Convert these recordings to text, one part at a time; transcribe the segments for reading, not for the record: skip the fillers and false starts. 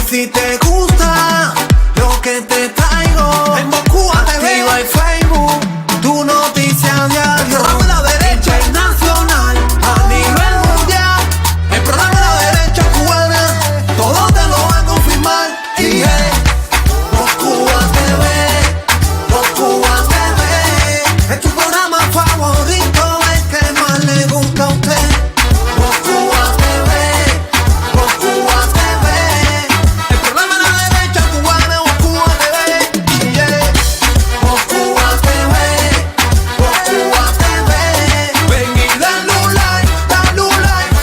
si te gusta lo que te traigo, en VozCubaTv y Facebook, tu noticia diario. El programa de la derecha internacional a nivel mundial. El programa de la derecha cubana, todo te lo va a confirmar. Y VozCubaTv, VozCubaTv, es tu programa favorito, el que más le gusta a usted. VozCubaTV, VozCubaTV, el programa de la derecha cubana, VozCubaTV. VozCubaTV, VozCubaTV, ven y dale un like,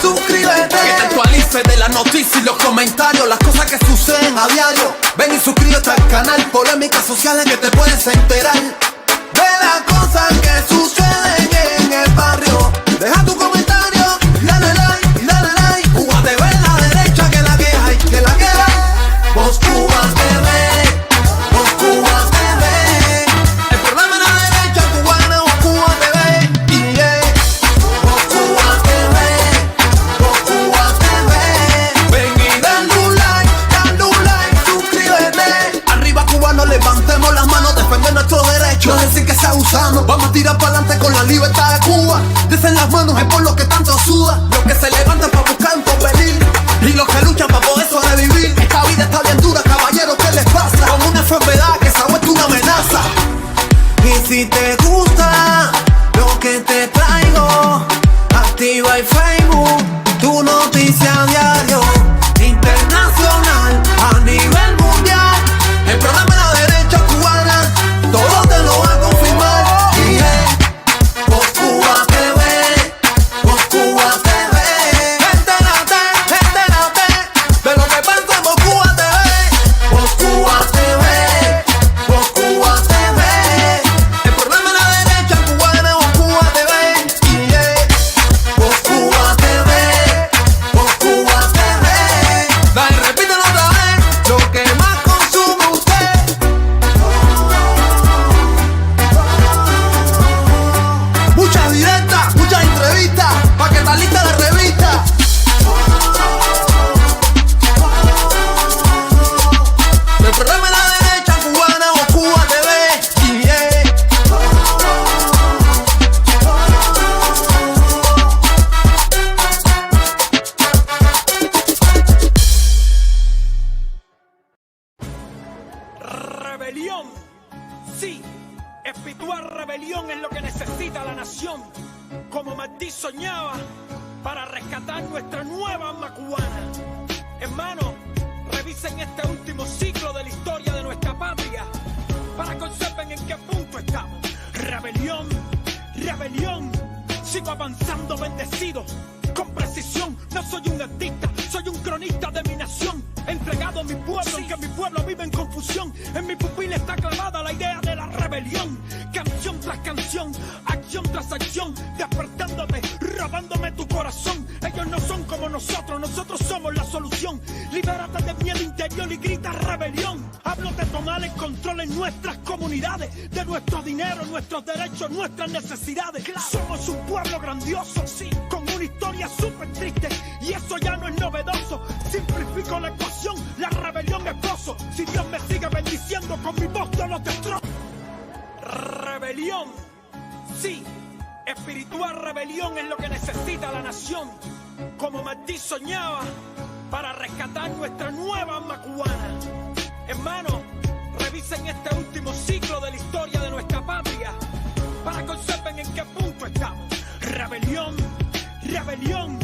suscríbete. Que te actualices de las noticias y los comentarios, las cosas que suceden a diario. Ven y suscríbete al canal, polémicas sociales que te puedes enterar de las cosas que suceden en el barrio. Deja tu comentario, dale like, Cuba TV en la derecha, que la que hay, que la que hay. VozCubaTV, VozCubaTV, el programa de la derecha cubana, VozCubaTV. VozCubaTV, VozCubaTV, ven y dale un like, suscríbete. Arriba cubano, levantemos las manos, defender nuestros derechos. No decir que sea gusano, vamos a tirar para adelante con la libertad de Cuba. Dicen las manos es por lo que tanto suda, los que se levantan para buscar un porvenir y los que luchan para poder sobrevivir. Esta vida está bien dura, caballeros, ¿qué les pasa? Con una enfermedad que se ha vuelto una amenaza. Y si te gusta lo que te traigo, activa el Facebook, tu noticia diario internacional a nivel mundial. El programa de la derecha cubana, todo te lo va a confirmar. Y VozCubaTV, VozCubaTV, entérate de lo que pasa en VozCubaTV. VozCubaTV, VozCubaTV, el programa de la derecha cubana, VozCubaTV. Y VozCubaTV, VozCubaTV, dale, repítelo otra vez, lo que más consume usted. Muchas directas, muchas entrevistas, pa' que estás lista de revista. El programa de la derecha cubana, VozCubaTV. Rebelión, sí, espiritual rebelión es lo que necesita la nación, como Martí soñaba, para rescatar nuestra nueva alma cubana. Hermanos, revisen este último ciclo de la historia de nuestra patria, para que observen en qué punto estamos. Rebelión, rebelión, sigo avanzando bendecido, con precisión. No soy un artista, soy un cronista de mi nación, entregado a mi pueblo, aunque mi pueblo vive en confusión. En mi pupila está clavada la idea de la rebelión, canción tras canción, acción tras acción, despertándote, robándome tu corazón. Ellos no son como nosotros, nosotros somos la solución. Libérate de miedo interior y grita rebelión. Hablo de tomar el control en nuestras comunidades, de nuestro dinero, nuestros derechos, nuestras necesidades. Somos un pueblo grandioso, sí, con una historia súper triste, y eso ya no es novedoso. Simplifico la ecuación, la rebelión es gozo. Si Dios me sigue bendiciendo, con mi voz yo los destrozo. Rebelión, sí, espiritual rebelión es lo que necesita la nación, como Martí soñaba, para rescatar nuestra nueva alma cubana. Hermanos, revisen este último ciclo de la historia de nuestra patria, para que observen en qué punto estamos. Rebelión, rebelión,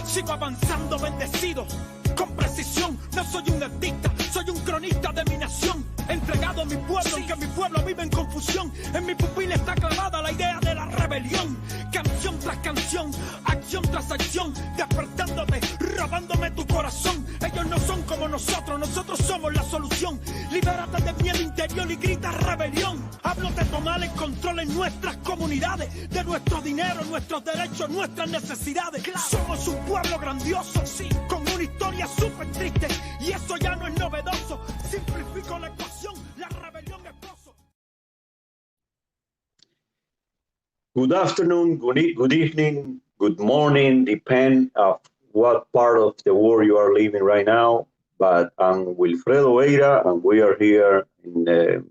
sigo avanzando bendecido, con precisión. No soy un artista, soy un cronista de mi nación, entregado a mi pueblo, aunque mi pueblo vive en confusión. En mi pupila está clavada la idea de la rebelión, canción tras canción, acción tras acción, despertándote, robándome tu corazón. Ellos no son como nosotros, nosotros somos la solución. Libérate de miedo interior y grita rebelión. Hablo de tomar el control en nuestras comunidades, de nuestro dinero, nuestros derechos, nuestras necesidades. Somos un pueblo grandioso, sí, con una historia súper triste, y eso ya no es novedoso. Simplifico la ecuación, la rebelión es gozo. Good afternoon, good evening, good morning, depend of what part of the world you are living right now. but I'm Wilfredo, and we are here in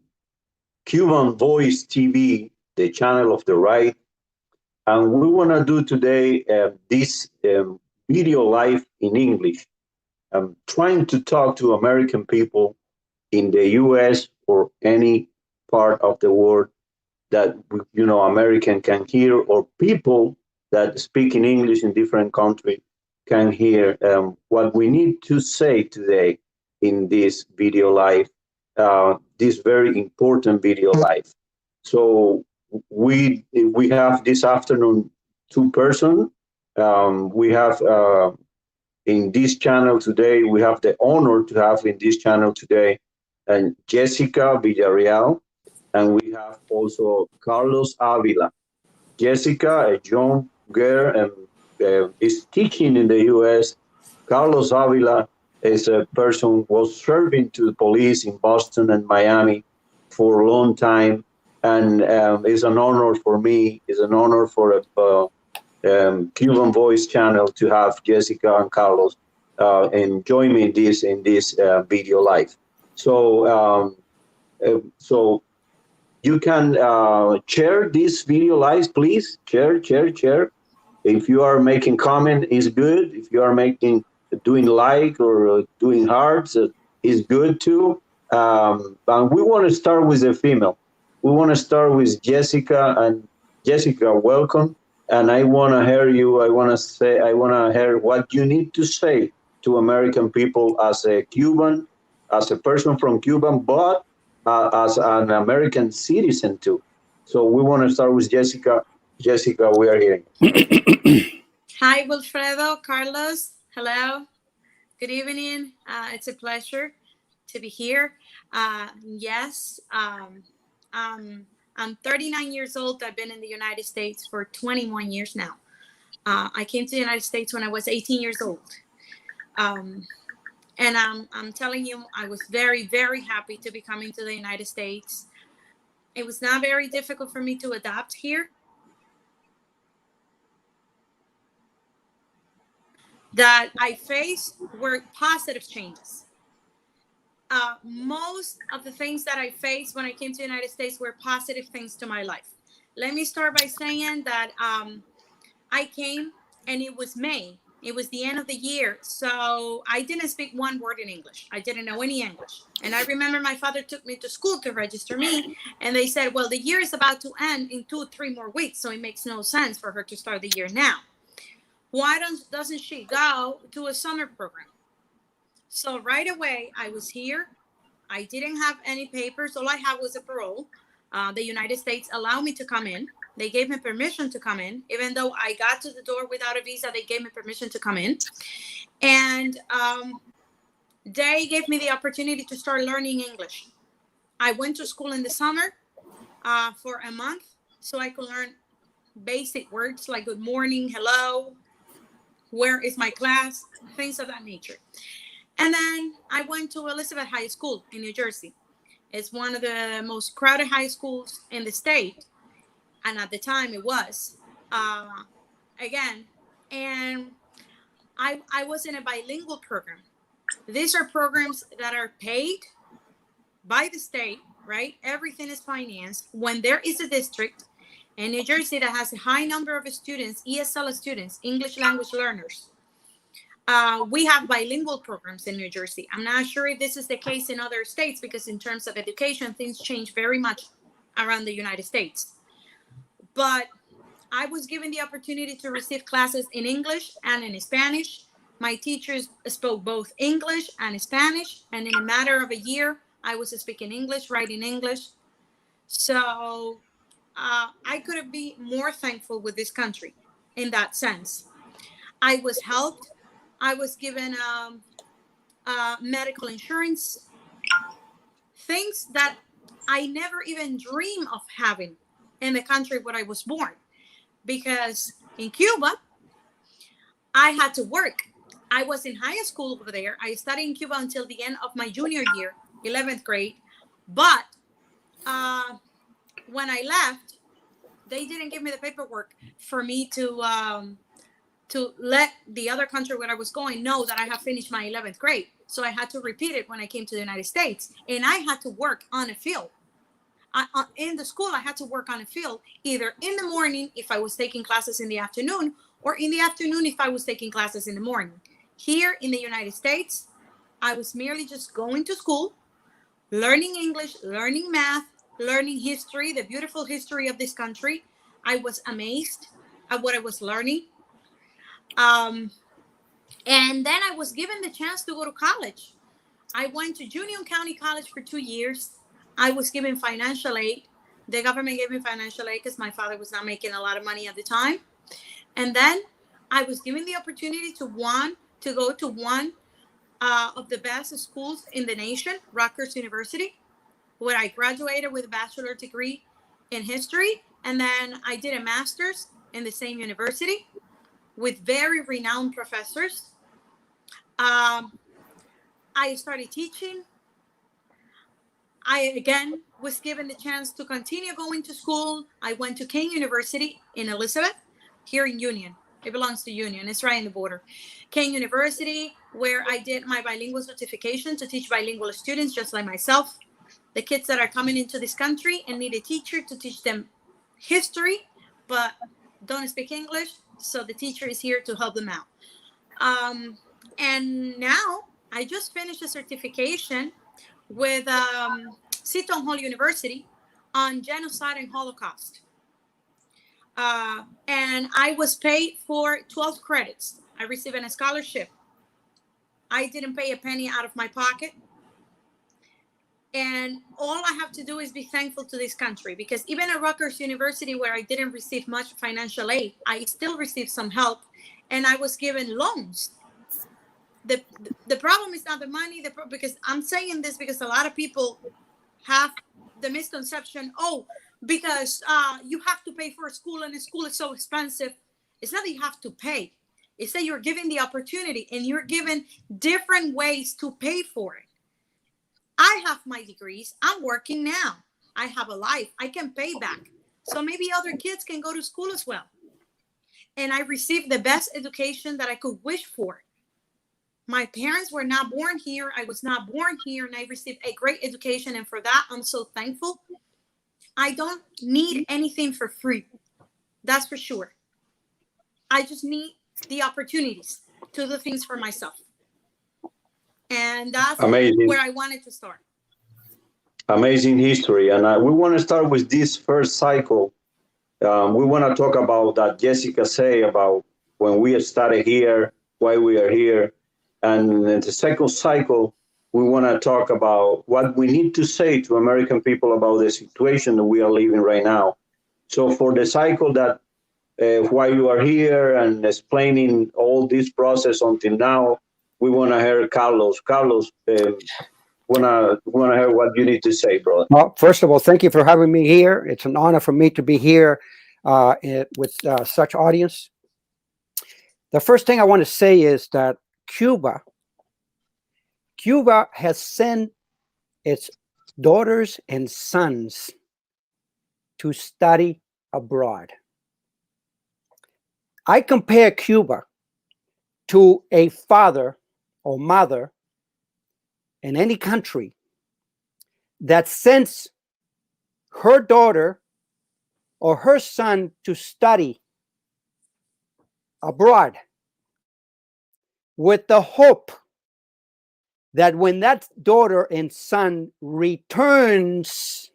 Cuban Voice TV, the channel of the right. And we want to do today this video live in English. I'm trying to talk to American people in the US or any part of the world that, American can hear, or people that speak in English in different countries can hear what we need to say today in this video live, this very important video live. So we have this afternoon two persons. We have in this channel today, we have the honor to have in this channel today and Jessyca Villarreal, and we have also Carlos Avila. Jessyca, a young girl, is teaching in the U.S. Carlos Avila is a person who was serving to the police in Boston and Miami for a long time, and it's an honor for me. It's an honor for a Cuban Voice channel to have Jessyca and Carlos and join me in this video live. So you can share this video live, please. Share. If you are making comment, is good. If you are doing like or doing hearts, is good too. And we want to start with a female. We want to start with Jessyca. And Jessyca, welcome. And I want to hear you. I want to hear what you need to say to American people as a Cuban, as a person from Cuba, but as an American citizen too. So we want to start with Jessyca. Jessyca, we are hearing. Hi, Wilfredo, Carlos. Hello. Good evening. It's a pleasure to be here. Yes, I'm 39 years old. I've been in the United States for 21 years now. I came to the United States when I was 18 years old. And I'm telling you, I was very, very happy to be coming to the United States. It was not very difficult for me to adapt here. That I faced were positive changes. Most of the things that I faced when I came to the United States were positive things to my life. Let me start by saying that I came and it was May. It was the end of the year. So I didn't speak one word in English. I didn't know any English. And I remember my father took me to school to register me. And they said, well, the year is about to end in 2-3 more weeks. So it makes no sense for her to start the year now. Why doesn't she go to a summer program? So right away, I was here. I didn't have any papers. All I had was a parole. The United States allowed me to come in. They gave me permission to come in. Even though I got to the door without a visa, they gave me permission to come in. And they gave me the opportunity to start learning English. I went to school in the summer for a month so I could learn basic words like good morning, hello, where is my class, things of that nature. And then I went to Elizabeth High School in New Jersey. It's one of the most crowded high schools in the state. And at the time it was, again, and I was in a bilingual program. These are programs that are paid by the state, right? Everything is financed. When there is a district in New Jersey that has a high number of students, ESL students, English language learners, we have bilingual programs in New Jersey. I'm not sure if this is the case in other states because in terms of education, things change very much around the United States. But I was given the opportunity to receive classes in English and in Spanish. My teachers spoke both English and Spanish. And in a matter of a year, I was speaking English, writing English. So I couldn't be more thankful with this country in that sense. I was helped. I was given medical insurance, things that I never even dreamed of having in the country where I was born. Because in Cuba, I had to work. I was in high school over there. I studied in Cuba until the end of my junior year, 11th grade. But when I left, they didn't give me the paperwork for me to to let the other country where I was going know that I have finished my 11th grade. So I had to repeat it when I came to the United States. And I had to work on a field. In the school, I had to work on a field, either in the morning if I was taking classes in the afternoon, or in the afternoon if I was taking classes in the morning. Here in the United States, I was merely just going to school, learning English, learning math, learning history, the beautiful history of this country. I was amazed at what I was learning. And then I was given the chance to go to college. I went to Union County College for 2 years. I was given financial aid. The government gave me financial aid because my father was not making a lot of money at the time. And then I was given the opportunity to go to one of the best schools in the nation, Rutgers University, where I graduated with a bachelor's degree in history. And then I did a master's in the same university with very renowned professors. I started teaching. I, again, was given the chance to continue going to school. I went to King University in Elizabeth, here in Union. It belongs to Union. It's right in the border. King University, where I did my bilingual certification to teach bilingual students just like myself. The kids that are coming into this country and need a teacher to teach them history, but don't speak English. So the teacher is here to help them out. And now I just finished a certification with Seton Hall University on genocide and Holocaust. And I was paid for 12 credits. I received a scholarship. I didn't pay a penny out of my pocket. And all I have to do is be thankful to this country, because even at Rutgers University, where I didn't receive much financial aid, I still received some help, and I was given loans. The problem is not the money, because I'm saying this because a lot of people have the misconception, because you have to pay for a school and the school is so expensive. It's not that you have to pay. It's that you're given the opportunity and you're given different ways to pay for it. I have my degrees. I'm working now. I have a life. I can pay back. So maybe other kids can go to school as well. And I received the best education that I could wish for. My parents were not born here. I was not born here, and I received a great education. And for that, I'm so thankful. I don't need anything for free. That's for sure. I just need the opportunities to do things for myself. And that's amazing. Where I wanted to start. Amazing history. And we want to start with this first cycle. We want to talk about that Jessyca say about when we started here, why we are here. And in the second cycle, we want to talk about what we need to say to American people about the situation that we are living right now. So for the cycle that why you are here and explaining all this process until now, we want to hear Carlos. Carlos, want to hear what you need to say, brother. Well, first of all, thank you for having me here. It's an honor for me to be here with such audience. The first thing I want to say is that Cuba has sent its daughters and sons to study abroad. I compare Cuba to a father or mother in any country that sends her daughter or her son to study abroad with the hope that when that daughter and son returns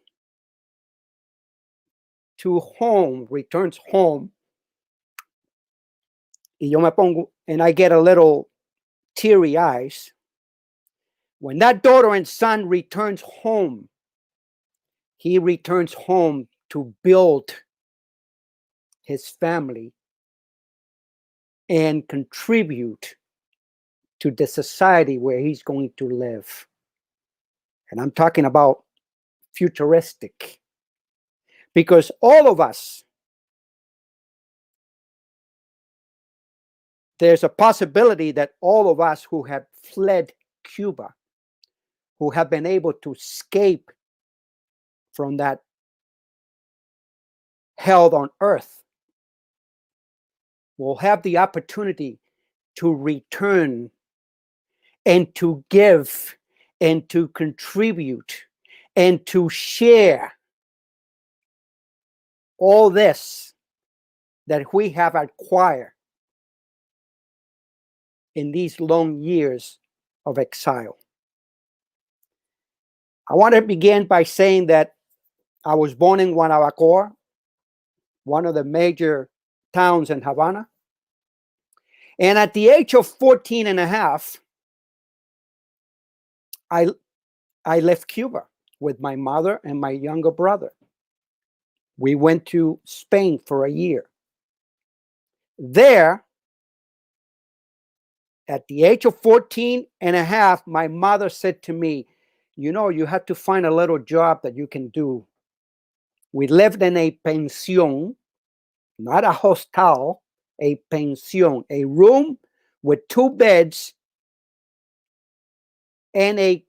home, y yo me pongo, and I get a little teary eyes. When that daughter and son returns home, he returns home to build his family and contribute to the society where he's going to live. And I'm talking about futuristic. Because all of us, there's a possibility that all of us who have fled Cuba, who have been able to escape from that hell on earth, will have the opportunity to return and to give and to contribute and to share all this that we have acquired in these long years of exile. I want to begin by saying that I was born in Guanabacoa, one of the major towns in Havana. And at the age of 14 and a half, I left Cuba with my mother and my younger brother. We went to Spain for a year. There, at the age of 14 and a half, my mother said to me, you know, you have to find a little job that you can do. We lived in a pensión, not a hostel, a pensión, a room with 2 beds and a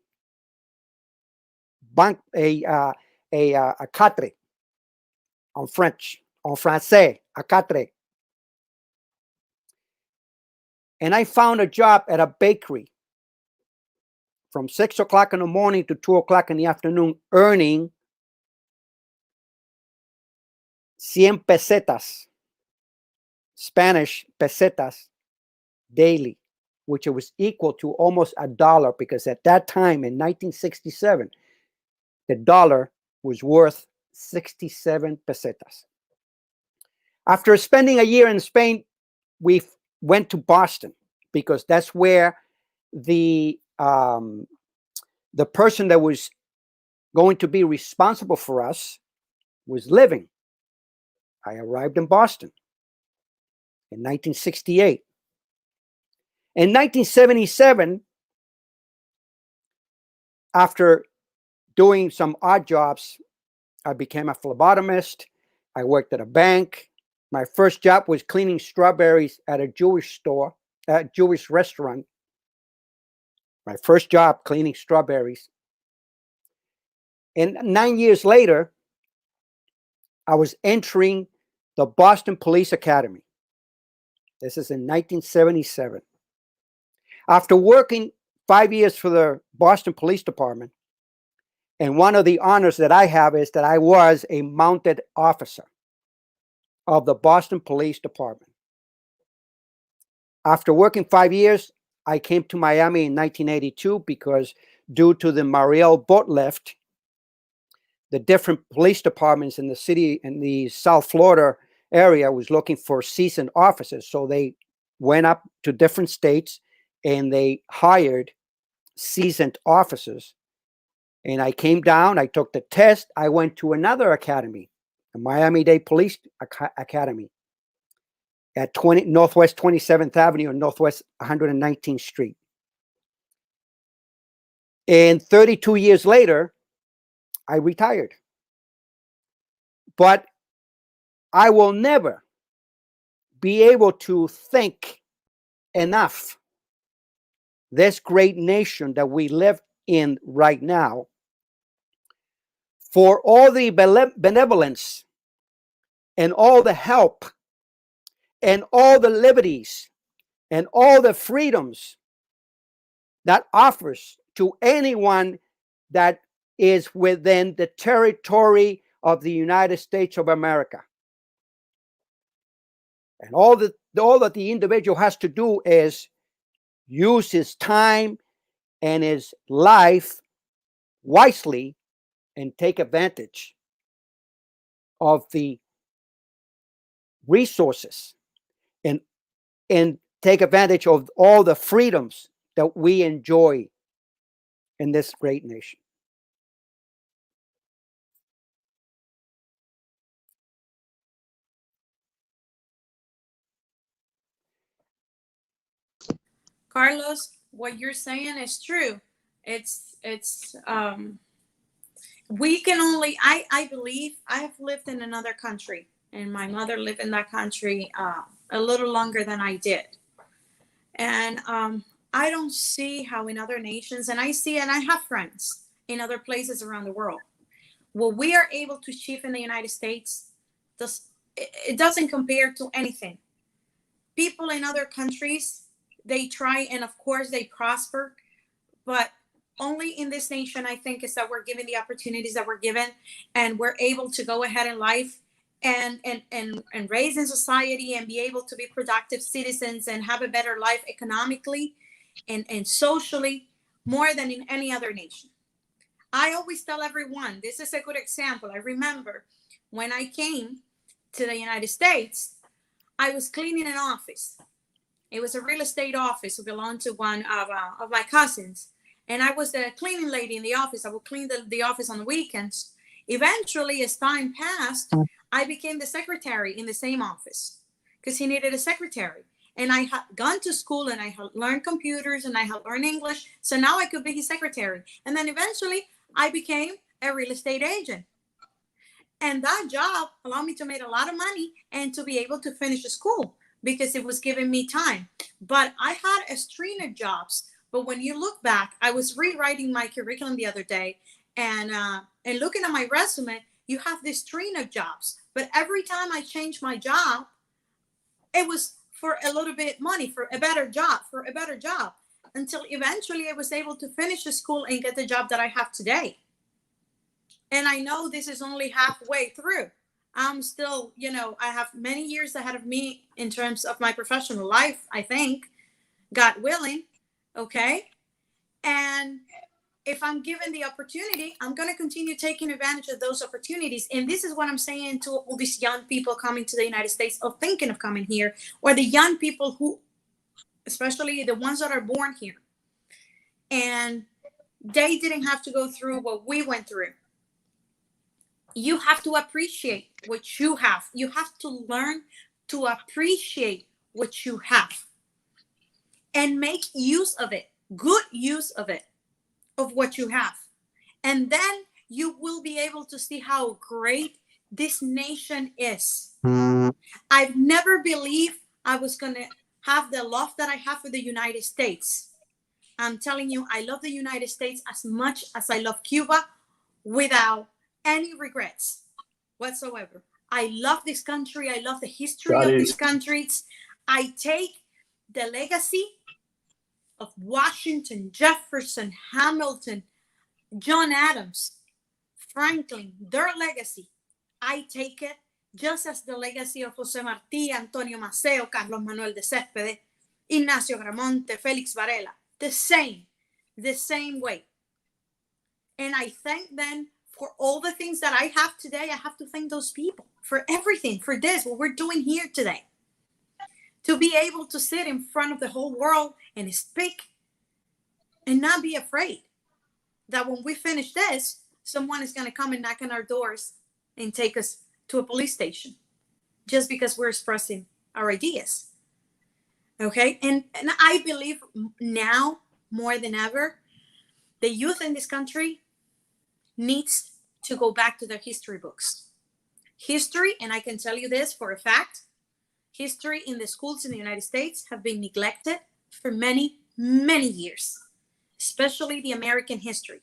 bank, a catre, en French, en français, a catre. And I found a job at a bakery from 6 o'clock in the morning to 2 o'clock in the afternoon, earning 100 pesetas, Spanish pesetas, daily, which it was equal to almost $1, because at that time in 1967, the dollar was worth 67 pesetas. After spending a year in Spain, we went to Boston, because that's where the person that was going to be responsible for us was living. I arrived in Boston in 1968. In 1977, after doing some odd jobs, I became a phlebotomist. I worked at a bank. My first job was cleaning strawberries at a Jewish store, a Jewish restaurant. My first job cleaning strawberries. And 9 years later, I was entering the Boston Police Academy. This is in 1977. After working 5 years for the Boston Police Department, and one of the honors that I have is that I was a mounted officer of the Boston Police Department. After working 5 years, I came to Miami in 1982 because due to the Mariel boat lift, the different police departments in the city, in the South Florida area, was looking for seasoned officers. So they went up to different states and they hired seasoned officers. And I came down, I took the test, I went to another academy, the Miami-Dade Police Academy at Northwest 27th Avenue and Northwest 119th Street. And 32 years later, I retired. But I will never be able to thank enough this great nation that we live in right now for all the benevolence and all the help and all the liberties and all the freedoms that offers to anyone that is within the territory of the United States of America. And all that the individual has to do is use his time and his life wisely and take advantage of the resources and take advantage of all the freedoms that we enjoy in this great nation. Carlos, what you're saying is true. We can only, I believe, I have lived in another country, and my mother lived in that country a little longer than I did. And I don't see how in other nations, and I have friends in other places around the world, what we are able to achieve in the United States, it doesn't compare to anything. people in other countries, they try, and of course they prosper, but only in this nation, I think, is that we're given the opportunities that we're given, and we're able to go ahead in life and raise in society and be able to be productive citizens and have a better life economically and socially, more than in any other nation. I always tell everyone, this is a good example. I remember when I came to the United States, I was cleaning an office. It was a real estate office who belonged to one of my cousins. And I was the cleaning lady in the office. I would clean the office on the weekends. Eventually, as time passed, I became the secretary in the same office because he needed a secretary. And I had gone to school and I had learned computers and I had learned English. So now I could be his secretary. And then eventually I became a real estate agent. And that job allowed me to make a lot of money and to be able to finish school because it was giving me time. But I had a string of jobs. But when you look back, I was rewriting my curriculum the other day and looking at my resume, you have this string of jobs. But every time I changed my job, it was for a little bit money, for a better job, until eventually I was able to finish the school and get the job that I have today. And I know this is only halfway through. I'm still, I have many years ahead of me in terms of my professional life, I think, God willing. Okay. And if I'm given the opportunity, I'm going to continue taking advantage of those opportunities. And this is what I'm saying to all these young people coming to the United States or thinking of coming here, or the young people who, especially the ones that are born here, and they didn't have to go through what we went through. You have to appreciate what you have. You have to learn to appreciate what you have and make use of it, good use of it, of what you have. And then you will be able to see how great this nation is. I've never believed I was going to have the love that I have for the United States. I'm telling you, I love the United States as much as I love Cuba without any regrets whatsoever. I love this country. I love the history of these countries. I take the legacy of Washington, Jefferson, Hamilton, John Adams, Franklin, their legacy. I take it just as the legacy of José Martí, Antonio Maceo, Carlos Manuel de Céspedes, Ignacio Gramonte, Félix Varela, the same way. And I thank them for all the things that I have today. I have to thank those people for everything, for this, what we're doing here today. To be able to sit in front of the whole world and speak and not be afraid that when we finish this, someone is going to come and knock on our doors and take us to a police station just because we're expressing our ideas. Okay? And I believe now more than ever, the youth in this country needs to go back to their history books. History, and I can tell you this for a fact, history in the schools in the United States have been neglected for many, many years, especially the American history.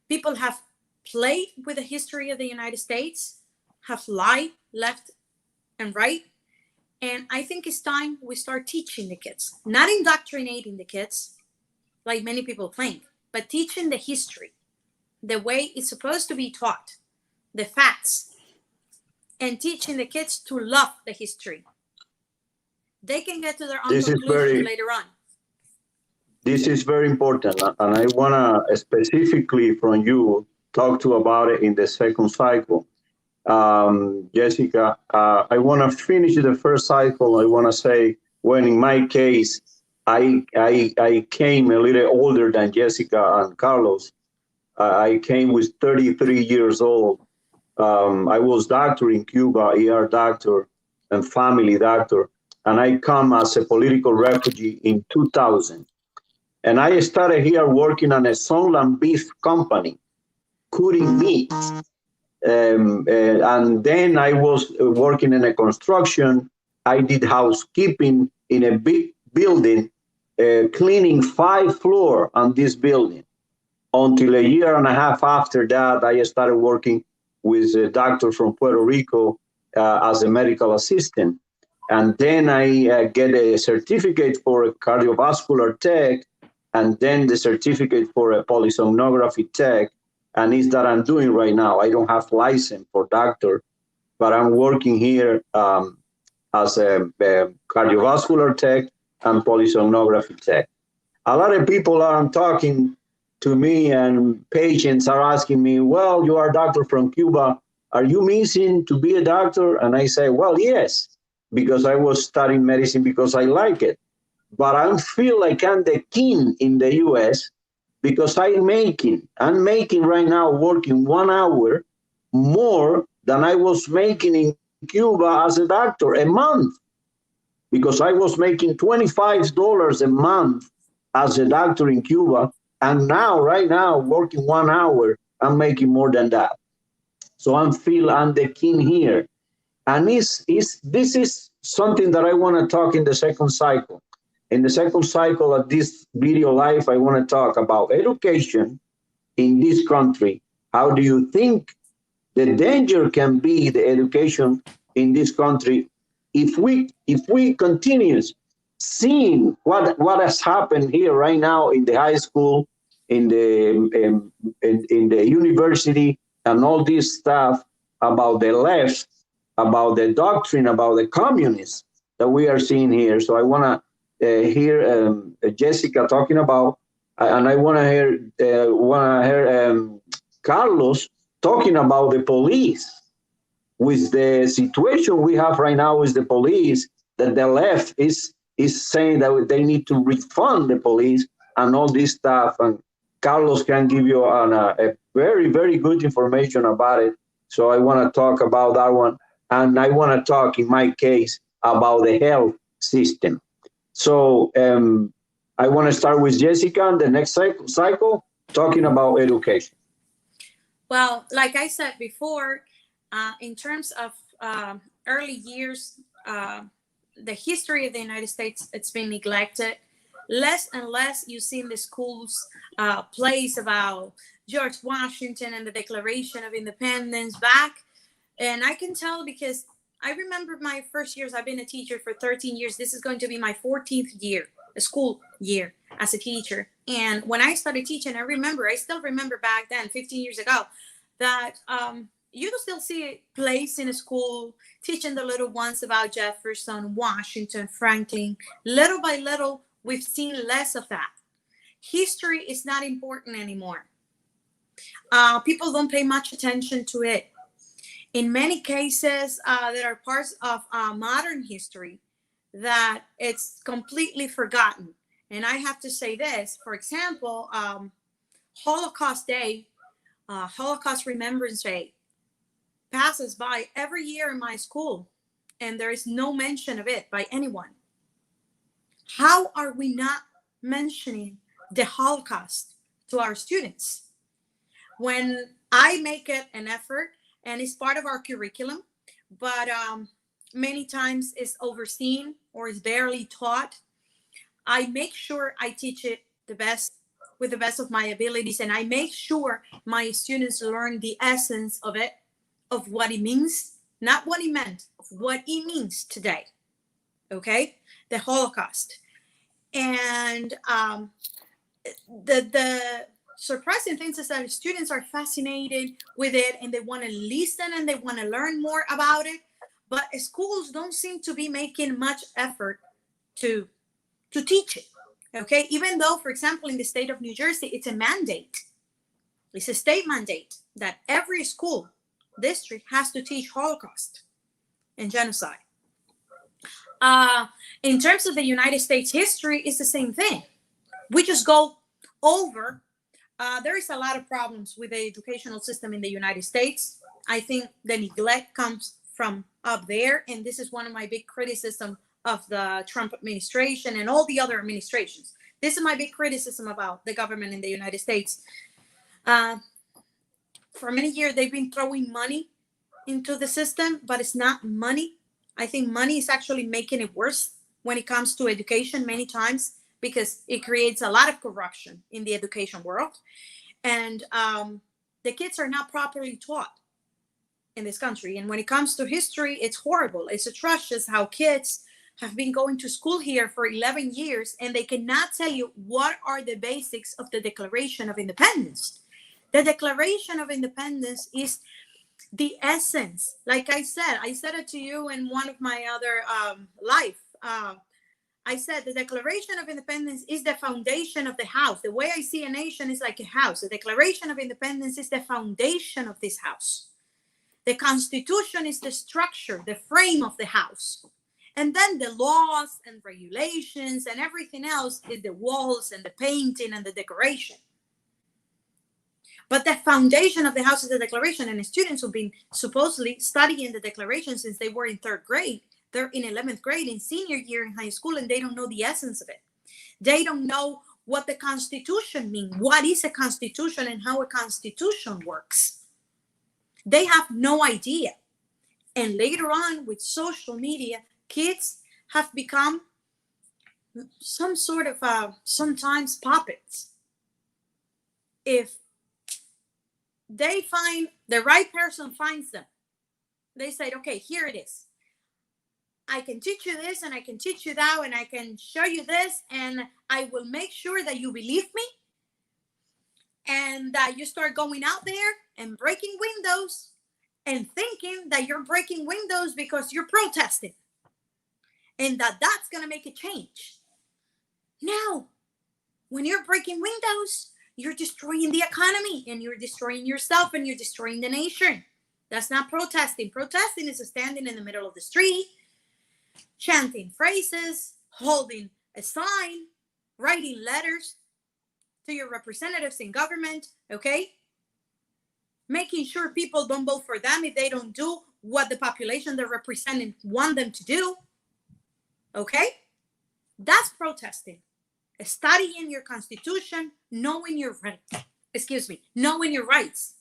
People have played with the history of the United States, have lied left and right. And I think it's time we start teaching the kids, not indoctrinating the kids like many people think, but teaching the history the way it's supposed to be taught, the facts, and teaching the kids to love the history. They can get to their own conclusions later on. This is very important, and I want to specifically from you talk about it in the second cycle. Jessyca, I want to finish the first cycle. I want to say, when in my case, I came a little older than Jessyca and Carlos. I came with 33 years old. I was doctor in Cuba, ER doctor and family doctor, and I come as a political refugee in 2000. And I started here working on a Sunland beef company, cutting meat. And then I was working in a construction. I did housekeeping in a big building, cleaning 5 floors on this building. Until a year and a half after that, I started working with a doctor from Puerto Rico as a medical assistant. And then I get a certificate for a cardiovascular tech, and then the certificate for a polysomnography tech. And it's that I'm doing right now. I don't have license for doctor, but I'm working here as a cardiovascular tech and polysomnography tech. A lot of people are talking to me, and patients are asking me, well, you are a doctor from Cuba. Are you missing to be a doctor? And I say, well, yes, because I was studying medicine because I like it. But I feel like I'm the king in the US because I'm making right now, working 1 hour more than I was making in Cuba as a doctor a month, because I was making $25 a month as a doctor in Cuba. And now, right now, working 1 hour, I'm making more than that. So I'm the king here. And this is something that I want to talk in the second cycle. In the second cycle of this video live, I want to talk about education in this country. How do you think the danger can be the education in this country if we continue seeing what has happened here right now in the high school, in the university, and all this stuff about the left, about the doctrine, about the communists that we are seeing here. So I want to hear Jessyca talking about, and I want to hear Carlos talking about the police. With the situation we have right now with the police, that the left is saying that they need to refund the police and all this stuff. And Carlos can give you a very, very good information about it. So I want to talk about that one. And I want to talk, in my case, about the health system. So I want to start with Jessyca in the next cycle, talking about education. Well, like I said before, in terms of early years, the history of the United States, it's been neglected. Less and less you see in the schools plays about George Washington and the Declaration of Independence back. And I can tell because I remember my first years. I've been a teacher for 13 years. This is going to be my 14th year, a school year as a teacher. And when I started teaching, I still remember back then, 15 years ago, that you can still see plays in a school teaching the little ones about Jefferson, Washington, Franklin. Little by little, we've seen less of that. History is not important anymore. People don't pay much attention to it. In many cases, there are parts of modern history that it's completely forgotten. And I have to say this, for example, Holocaust Day, Holocaust Remembrance Day, passes by every year in my school, and there is no mention of it by anyone. How are we not mentioning the Holocaust to our students? When I make it an effort, and it's part of our curriculum, but many times it's overseen or is barely taught, I make sure I teach it with the best of my abilities, and I make sure my students learn the essence of it, of what it means, not what it meant, of what it means today. Okay, the Holocaust. And the surprising thing is that students are fascinated with it, and they want to listen and they want to learn more about it. But schools don't seem to be making much effort to teach it. Okay, even though, for example, in the state of New Jersey, it's a mandate. It's a state mandate that every school district has to teach Holocaust and genocide. In terms of the United States history, it's the same thing. We just go over. There is a lot of problems with the educational system in the United States. I think the neglect comes from up there, and this is one of my big criticisms of the Trump administration and all the other administrations. This is my big criticism about the government in the United States. For many years, they've been throwing money into the system, but it's not money. I think money is actually making it worse when it comes to education many times, because it creates a lot of corruption in the education world. And the kids are not properly taught. in this country. And when it comes to history, it's horrible. It's atrocious how kids have been going to school here for 11 years and they cannot tell you what are the basics of the Declaration of Independence. The Declaration of Independence is the essence. Like I said it to you in one of my other live. I said the Declaration of Independence is the foundation of the house. The way I see a nation is like a house. The Declaration of Independence is the foundation of this house. The Constitution is the structure, the frame of the house. And then the laws and regulations and everything else is the walls and the painting and the decoration. But the foundation of the house is the Declaration, and the students who've been supposedly studying the Declaration since they were in 3rd grade, they're in 11th grade, in senior year in high school, and they don't know the essence of it. They don't know what the Constitution means, what is a Constitution and how a Constitution works. They have no idea. And later on with social media, kids have become some sort of sometimes puppets. If they find the right person finds them, they say, okay, here it is. I can teach you this and I can teach you that and I can show you this and I will make sure that you believe me and that you start going out there and breaking windows and thinking that you're breaking windows because you're protesting and that's going to make a change. No, when you're breaking windows, you're destroying the economy and you're destroying yourself and you're destroying the nation. That's not protesting. Protesting is standing in the middle of the street, chanting phrases, holding a sign, writing letters to your representatives in government, okay? Making sure people don't vote for them if they don't do what the population they're representing want them to do, okay? That's protesting. Studying your Constitution, knowing your knowing your rights.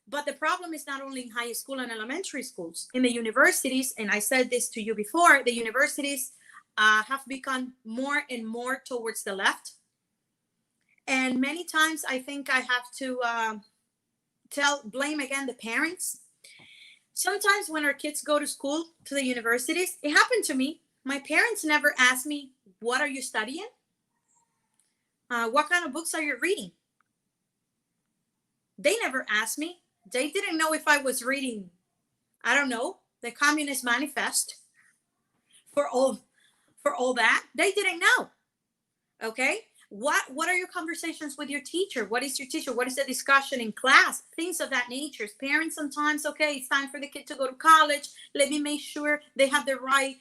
But the problem is not only in high school and elementary schools, in the universities, and I said this to you before, the universities have become more and more towards the left. And many times I think I have to blame again the parents. Sometimes when our kids go to school, to the universities, it happened to me. My parents never asked me, what are you studying? What kind of books are you reading? They never asked me. They didn't know if I was reading, I don't know, the Communist Manifest for all that. They didn't know. Okay? What are your conversations with your teacher? What is your teacher? What is the discussion in class? Things of that nature. Parents sometimes, okay, it's time for the kid to go to college. Let me make sure they have the right,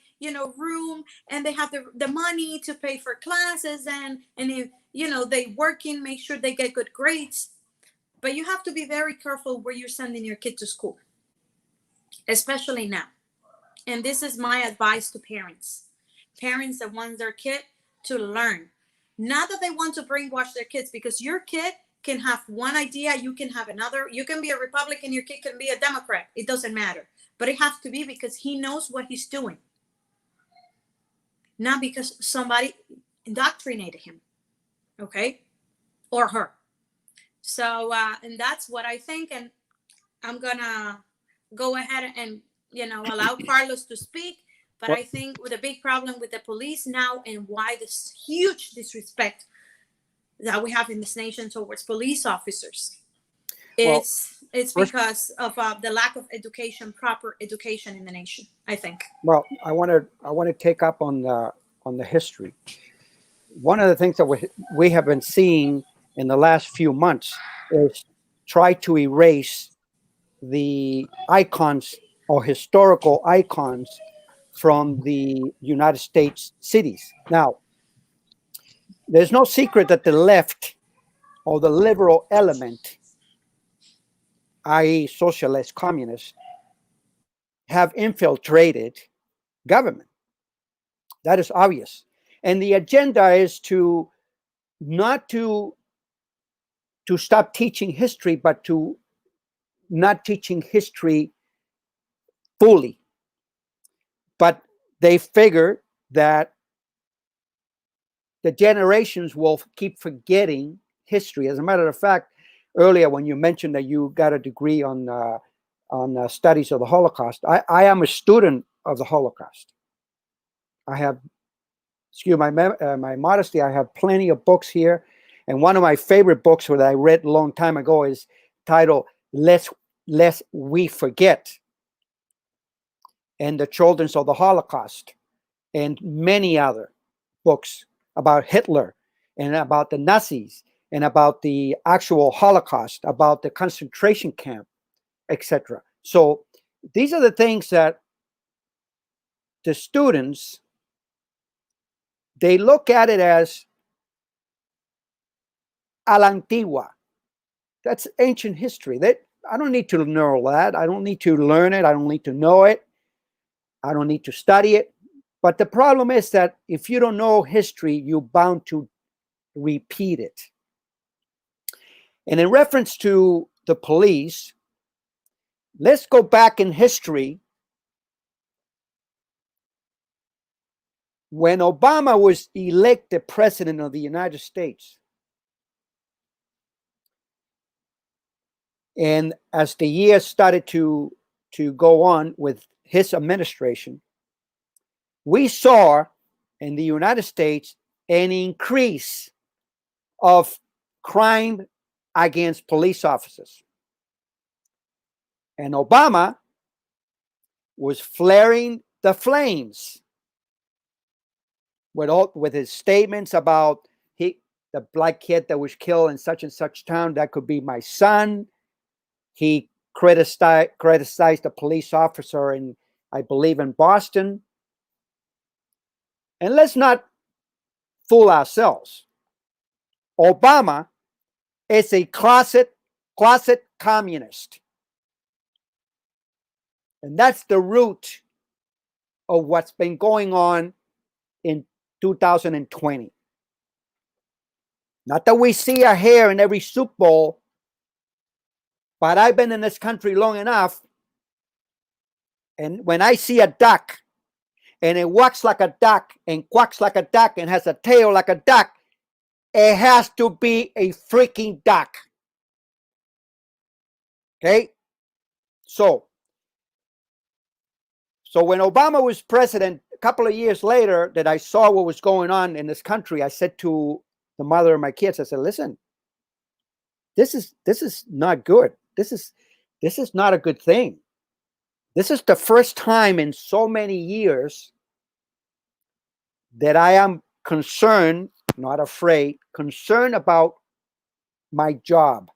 room and they have the money to pay for classes and if, they working, make sure they get good grades. But you have to be very careful where you're sending your kid to school, especially now. And this is my advice to parents. Parents that want their kid to learn. Not that they want to brainwash their kids, because your kid can have one idea, you can have another. You can be a Republican, your kid can be a Democrat. It doesn't matter. But it has to be because he knows what he's doing. Not because somebody indoctrinated him, okay? Or her. So, and that's what I think. And I'm going to go ahead and, allow Carlos to speak. But I think with a big problem with the police now and why this huge disrespect that we have in this nation towards police officers, it's because of the lack of education, proper education in the nation, I think. Well, I want to take up on the history. One of the things that we have been seeing in the last few months is try to erase the icons or historical icons from the United States cities. Now, there's no secret that the left or the liberal element, i.e. socialist, communists, have infiltrated government. That is obvious. And the agenda is to not to stop teaching history, but to not teaching history fully. But they figure that the generations will keep forgetting history. As a matter of fact, earlier when you mentioned that you got a degree on on studies of the Holocaust. I am a student of the Holocaust. I have, excuse my modesty, I have plenty of books here. And one of my favorite books that I read a long time ago is titled Lest We Forget, and the Children of the Holocaust, and many other books about Hitler and about the Nazis and about the actual Holocaust, about the concentration camp, etc. So these are the things that the students, they look at it as a la antigua. That's ancient history. I don't need to know that. I don't need to learn it. I don't need to know it. I don't need to study it. But the problem is that if you don't know history, you're bound to repeat it. And in reference to the police, let's go back in history. When Obama was elected president of the United States, and as the years started to go on with his administration, we saw in the United States an increase of crime against police officers. And Obama was flaring the flames with his statements about the black kid that was killed in such and such town, that could be my son. He criticized the police officer in, I believe, in Boston. And let's not fool ourselves. Obama is a closet communist. And that's the root of what's been going on in 2020. Not that we see a hair in every Super Bowl, but I've been in this country long enough, and when I see a duck, and it walks like a duck, and quacks like a duck, and has a tail like a duck, it has to be a freaking duck. Okay? So when Obama was president, a couple of years later, that I saw what was going on in this country, I said to the mother of my kids, I said, listen, this is not good. This is not a good thing. This is the first time in so many years that I am concerned, not afraid, concerned about my job.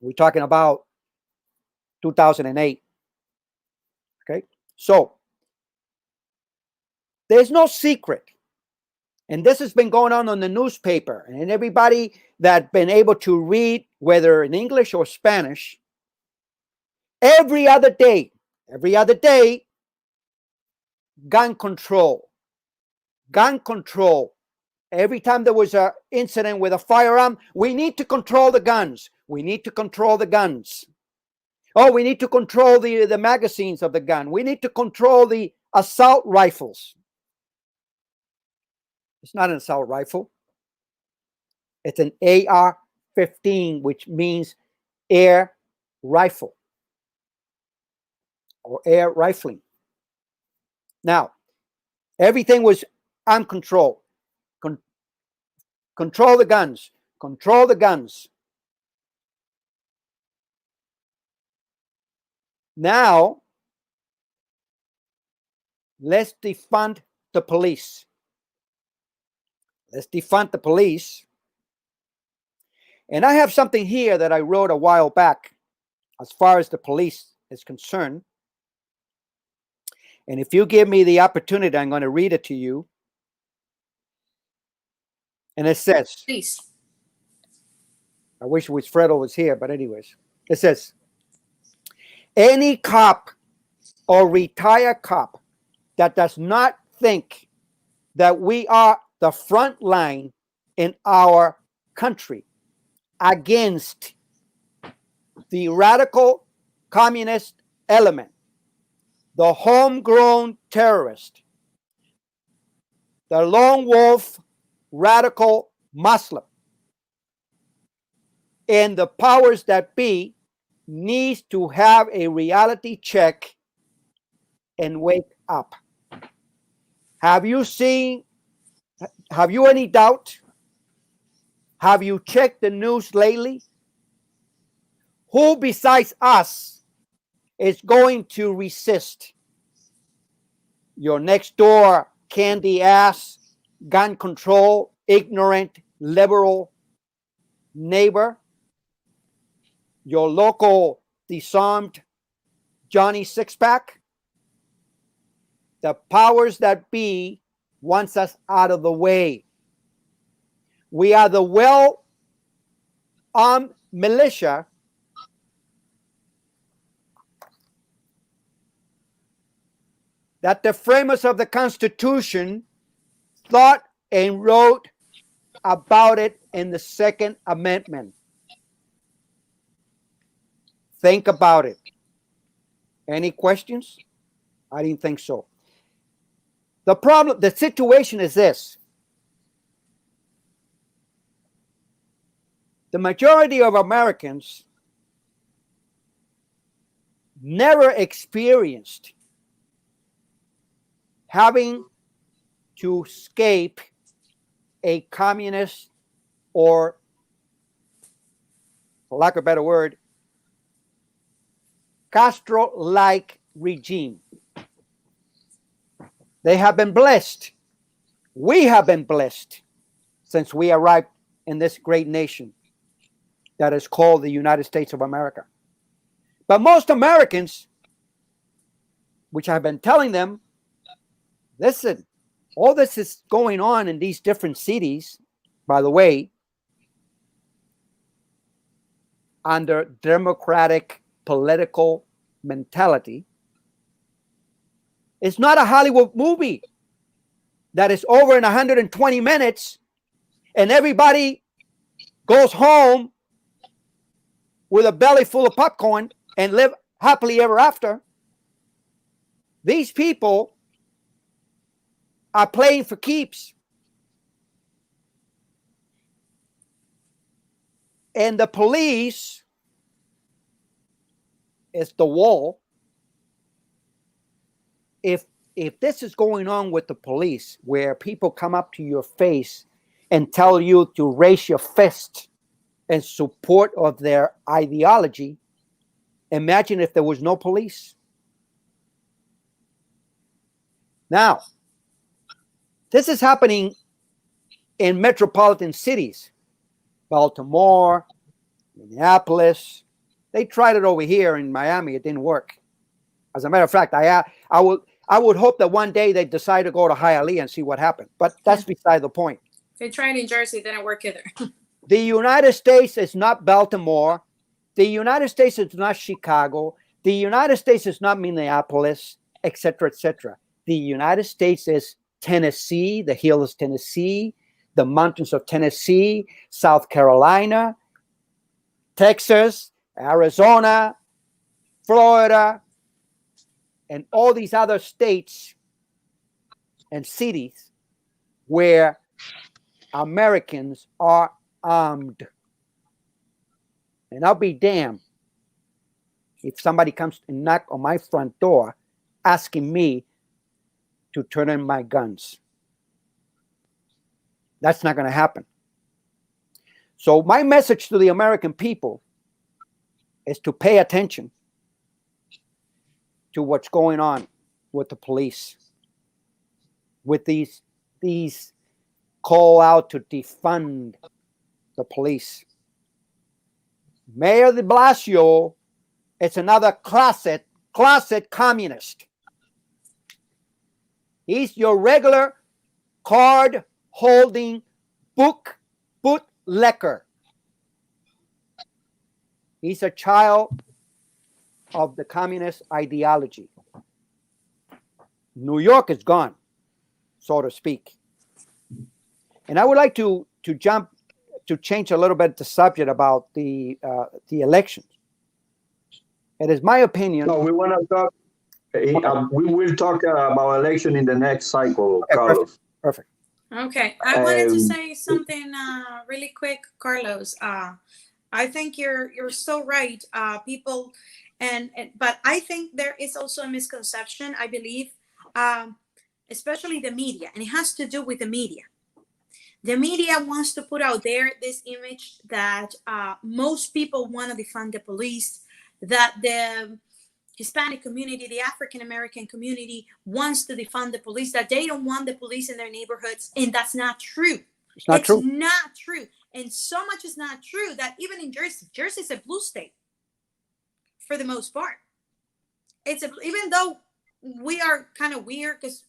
We're talking about 2008. Okay, so there's no secret, and this has been going on the newspaper, and everybody that's been able to read, whether in English or Spanish, every other day, gun control. Every time there was an incident with a firearm, we need to control the guns. Oh, we need to control the magazines of the gun. We need to control the assault rifles. It's not an assault rifle. It's an AR-15, which means air rifle or air rifling. Now, everything was arm control. Control the guns. Now, let's defund the police. And I have something here that I wrote a while back as far as the police is concerned. And if you give me the opportunity, I'm going to read it to you. And it says, Please. I wish Wilfredo was here, but anyways, it says, any cop or retired cop that does not think that we are the front line in our country against the radical communist element, the homegrown terrorist, the lone wolf radical Muslim, and the powers that be, needs to have a reality check and wake up. Have you any doubt? Have you checked the news lately? Who besides us is going to resist your next door candy ass, gun control, ignorant, liberal neighbor? Your local disarmed Johnny Sixpack? The powers that be wants us out of the way. We are the well-armed militia that the framers of the Constitution thought and wrote about it in the Second Amendment. Think about it. Any questions? I didn't think so. The situation is this. The majority of Americans never experienced having to escape a communist or, for lack of a better word, Castro-like regime. They have been blessed. We have been blessed since we arrived in this great nation that is called the United States of America. But most Americans, which I've been telling them, listen, all this is going on in these different cities, by the way, under democratic political mentality. It's not a Hollywood movie that is over in 120 minutes and everybody goes home with a belly full of popcorn and live happily ever after. These people are playing for keeps. And the police is the wall. If this is going on with the police, where people come up to your face and tell you to raise your fist in support of their ideology, imagine if there was no police. Now, this is happening in metropolitan cities, Baltimore, Minneapolis. They tried it over here in Miami. It didn't work. As a matter of fact, I would hope that one day they decide to go to Hialeah and see what happened. But that's beside the point. They tried in Jersey, didn't work either. The United States is not Baltimore. The United States is not Chicago. The United States is not Minneapolis, etc., etc. The United States is Tennessee, the hills of Tennessee, the mountains of Tennessee, South Carolina, Texas, Arizona, Florida, and all these other states and cities where Americans are armed. And I'll be damned if somebody comes and knock on my front door asking me to turn in my guns. That's not going to happen. So my message to the American people is to pay attention to what's going on with the police, with these call out to defund the police. Mayor de Blasio is another closet communist. He's your regular card-holding bootlegger. He's a child of the communist ideology. New York is gone, so to speak. And I would like to change a little bit the subject about the elections. It is my opinion. No, we want to talk. We will talk about election in the next cycle, Okay, Carlos. Perfect. Okay, I wanted to say something really quick, Carlos. I think you're so right. People, but I think there is also a misconception. I believe, especially the media, and it has to do with the media. The media wants to put out there this image that most people want to defund the police, that the Hispanic community, the African American community wants to defund the police, that they don't want the police in their neighborhoods, and that's not true. It's not true. And so much is not true that even in Jersey is a blue state for the most part. Even though we are kind of weird because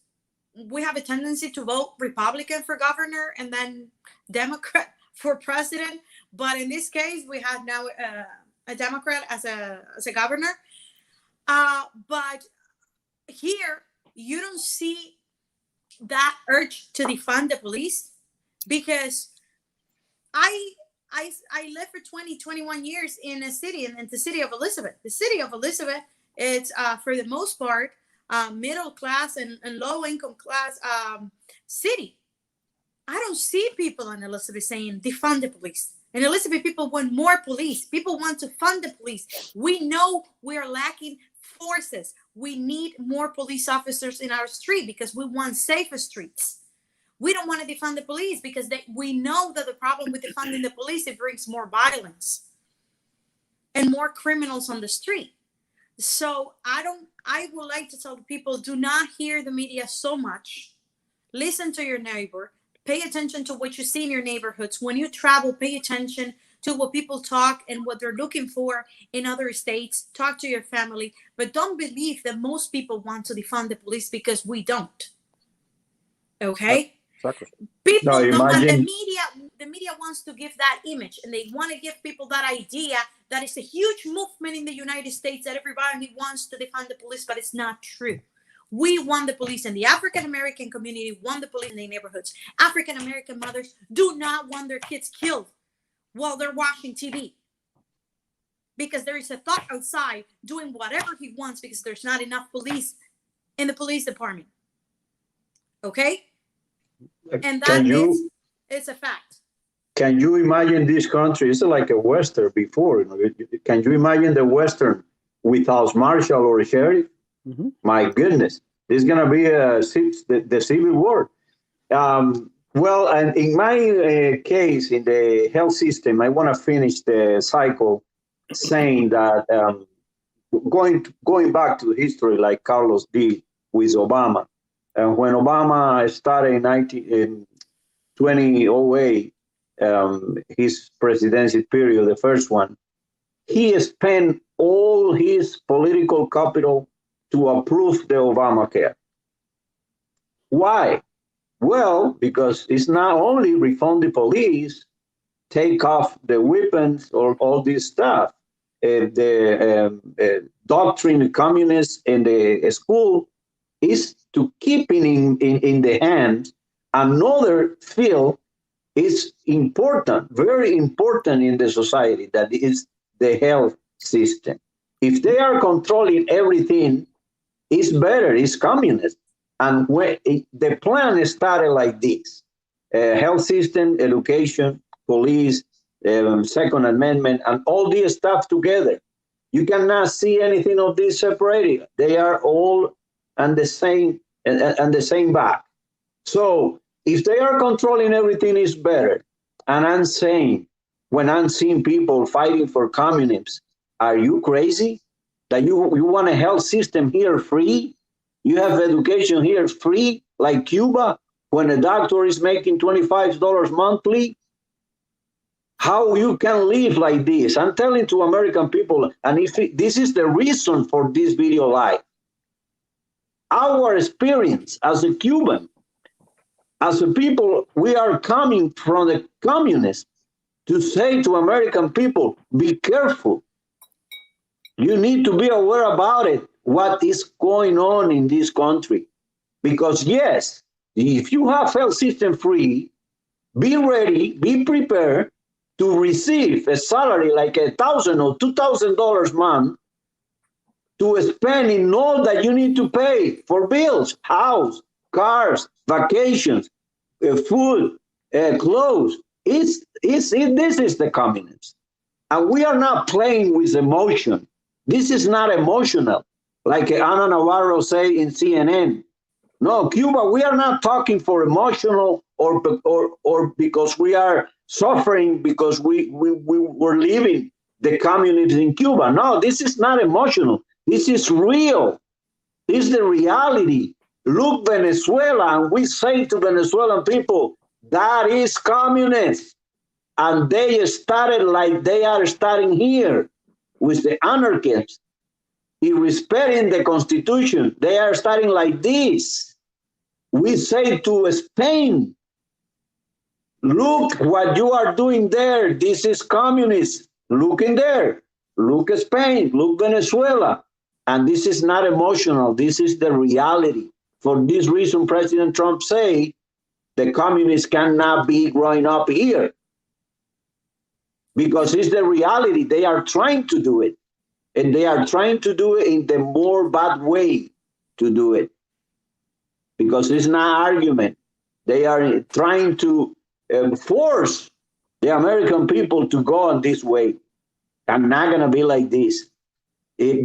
we have a tendency to vote Republican for governor and then Democrat for president. But in this case, we have now a Democrat as a governor. But here, you don't see that urge to defund the police, because I lived for 21 years in a city, in the city of Elizabeth. The city of Elizabeth, it's for the most part, middle class and low income class city. I don't see people in Elizabeth saying defund the police. In Elizabeth, people want more police. People want to fund the police. We know we are lacking forces. We need more police officers in our street because we want safer streets. We don't want to defund the police because we know that the problem with defunding the police, it brings more violence and more criminals on the street. So I would like to tell people, do not hear the media so much. Listen to your neighbor. Pay attention to what you see in your neighborhoods. When you travel, pay attention to what people talk and what they're looking for in other states. Talk to your family, but don't believe that most people want to defund the police, because we don't. Okay? Exactly. People don't want the media wants to give that image, and they want to give people that idea that it's a huge movement in the United States that everybody wants to defund the police, but it's not true. We want the police, and the African American community want the police in their neighborhoods. African American mothers do not want their kids killed while they're watching TV, because there is a thought outside doing whatever he wants because there's not enough police in the police department. Okay? And that it's a fact. Can you imagine this country? It's like a Western before. Can you imagine the Western without marshal or a sheriff? Mm-hmm. My goodness, it's going to be the civil war. Well, and in my case, in the health system, I want to finish the cycle saying that going back to history, like Carlos did with Obama. And when Obama started in 2008, his presidency period, the first one, he spent all his political capital to approve the Obamacare. Why? Well, because it's not only refund the police, take off the weapons or all this stuff, the doctrine of communists in the school is to keep in the hands. Another field is important, very important in the society, that is the health system. If they are controlling everything, it's better, it's communist. And when the plan started like this, health system, education, police, Second Amendment, and all this stuff together. You cannot see anything of this separated. They are all on the same back. So if they are controlling everything, is better. And I'm saying, when I'm seeing people fighting for communism, are you crazy? That you want a health system here free? You have education here free, like Cuba, when a doctor is making $25 monthly? How you can live like this? I'm telling to American people, and this is the reason for this video live. Our experience as a Cuban, as a people, we are coming from the communists to say to American people, be careful. You need to be aware about it, what is going on in this country. Because yes, if you have health system free, be ready, be prepared to receive a salary like $1,000 or $2,000 a month to spend in all that you need to pay for bills, house, cars, vacations, food, clothes. This is the communism. And we are not playing with emotion. This is not emotional, like Ana Navarro say in CNN. No, Cuba, we are not talking for emotional or because we are suffering because we were living the communism in Cuba. No, this is not emotional. This is real. This is the reality. Look, Venezuela, and we say to Venezuelan people, that is communist. And they started like they are starting here with the anarchists, irrespecting the Constitution. They are starting like this. We say to Spain, look what you are doing there. This is communist. Look in there. Look at Spain. Look Venezuela. And this is not emotional. This is the reality. For this reason, President Trump say the communists cannot be growing up here. Because it's the reality. They are trying to do it. And they are trying to do it in the more bad way to do it. Because it's not argument. They are trying to force the American people to go on this way. I'm not going to be like this.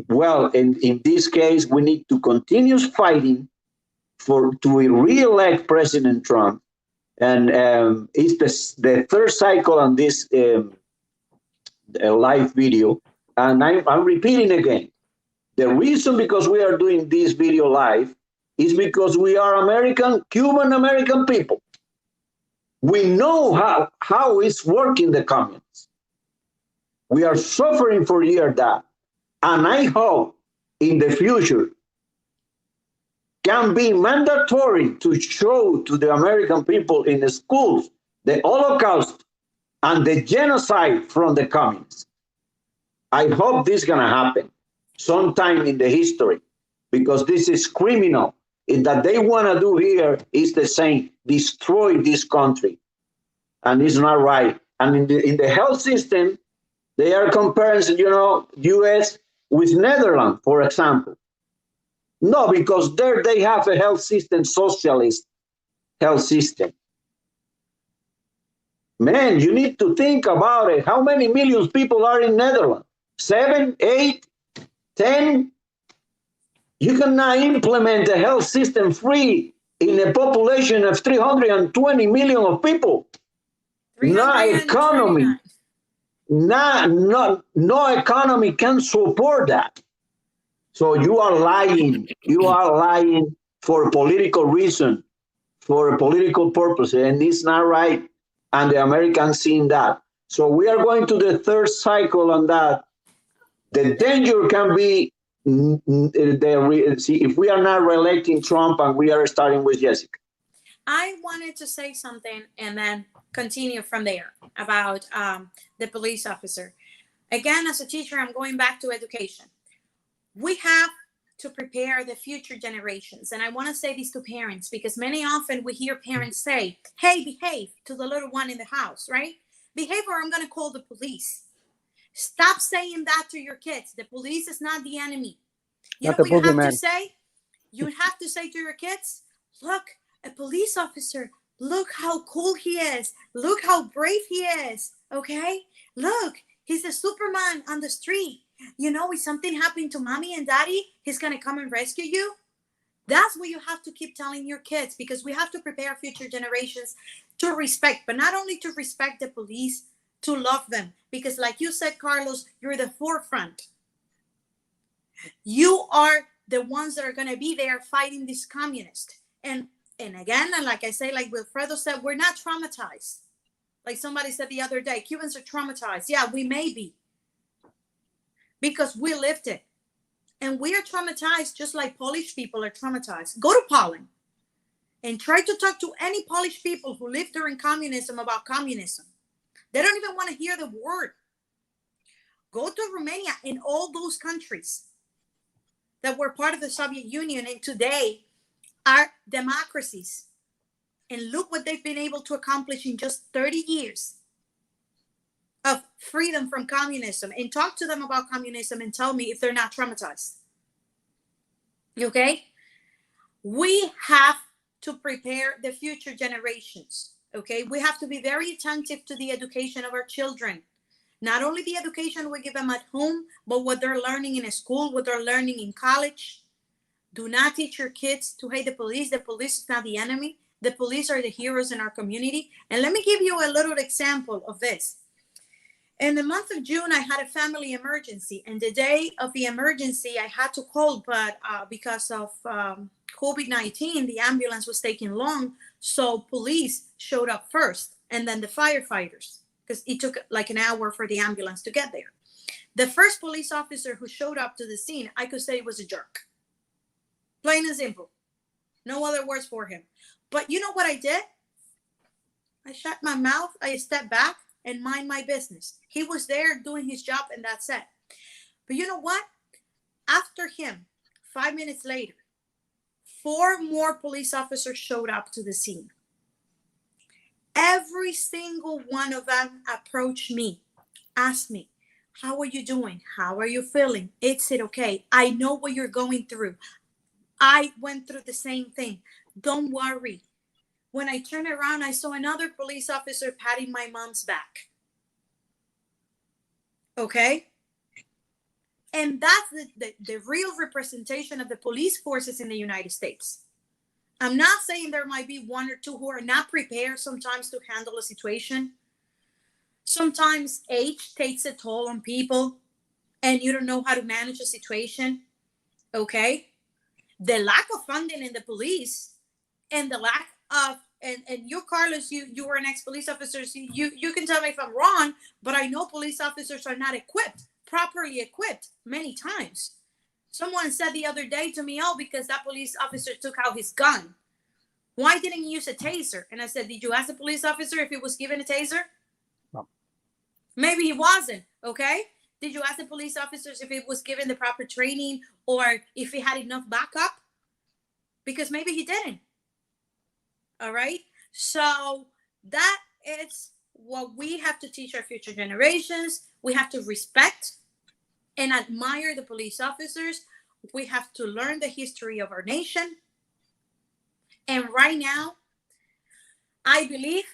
Well, in this case, we need to continue fighting to re-elect President Trump. And it's the third cycle on this live video. And I'm repeating again. The reason because we are doing this video live is because we are Cuban American people. We know how it's working the communists. We are suffering for years that. And I hope in the future can be mandatory to show to the American people in the schools the Holocaust and the genocide from the communists. I hope this is going to happen sometime in the history, because this is criminal. And that they want to do here is the same, destroy this country. And it's not right. And in the health system, they are comparing, U.S. with Netherlands, for example. No, because there they have a health system, socialist health system. Man, you need to think about it. How many millions of people are in Netherlands? 7, 8, 10? You cannot implement a health system free in a population of 320 million of people. No economy. No economy can support that. So you are lying. You are lying for political reason, for a political purpose, and it's not right. And the Americans seen that. So we are going to the third cycle on that. The danger can be if we are not re-electing Trump and we are starting with Jessyca. I wanted to say something and then continue from there about the police officer. Again, as a teacher, I'm going back to education. We have to prepare the future generations. And I want to say this to parents, because many often we hear parents say, hey, behave, to the little one in the house, right? Behave or I'm going to call the police. Stop saying that to your kids. The police is not the enemy. You know what you have to say? You have to say to your kids, look, a police officer, look how cool he is. Look how brave he is. Okay? Look, he's a Superman on the street. If something happened to mommy and daddy, he's going to come and rescue you. That's what you have to keep telling your kids, because we have to prepare future generations to respect, but not only to respect the police, to love them. Because like you said, Carlos, you're the forefront. You are the ones that are going to be there fighting this communist. And again, and like I say, like Wilfredo said, we're not traumatized. Like somebody said the other day, Cubans are traumatized. Yeah, we may be. Because we lived it. And we are traumatized just like Polish people are traumatized. Go to Poland and try to talk to any Polish people who lived during communism about communism. They don't even want to hear the word. Go to Romania and all those countries that were part of the Soviet Union and today are democracies. And look what they've been able to accomplish in just 30 years of freedom from communism. And talk to them about communism and tell me if they're not traumatized. Okay? We have to prepare the future generations. Okay? We have to be very attentive to the education of our children. Not only the education we give them at home, but what they're learning in school, what they're learning in college. Do not teach your kids to hate the police. The police is not the enemy. The police are the heroes in our community. And let me give you a little example of this. In the month of June, I had a family emergency. And the day of the emergency, I had to call, but because of COVID-19, the ambulance was taking long. So police showed up first, and then the firefighters, because it took like an hour for the ambulance to get there. The first police officer who showed up to the scene, I could say was a jerk. Plain and simple. No other words for him. But you know what I did? I shut my mouth, I stepped back and mind my business. He was there doing his job, and that's it. But you know what? After him, 5 minutes later, 4 more police officers showed up to the scene. Every single one of them approached me, asked me, how are you doing? How are you feeling? Is it okay? I know what you're going through. I went through the same thing. Don't worry. When I turned around, I saw another police officer patting my mom's back. Okay? And that's the real representation of the police forces in the United States. I'm not saying there might be 1 or 2 who are not prepared sometimes to handle a situation. Sometimes age takes a toll on people and you don't know how to manage a situation. Okay? The lack of funding in the police and the lack of, and you, Carlos, you were an ex-police officer. So you can tell me if I'm wrong, but I know police officers are not properly equipped many times. Someone said the other day to me, oh, because that police officer took out his gun. Why didn't he use a taser? And I said, did you ask the police officer if he was given a taser? No. Maybe he wasn't, okay? Did you ask the police officers if he was given the proper training or if he had enough backup? Because maybe he didn't. All right? So that is what we have to teach our future generations. We have to respect and admire the police officers. We have to learn the history of our nation. And right now, I believe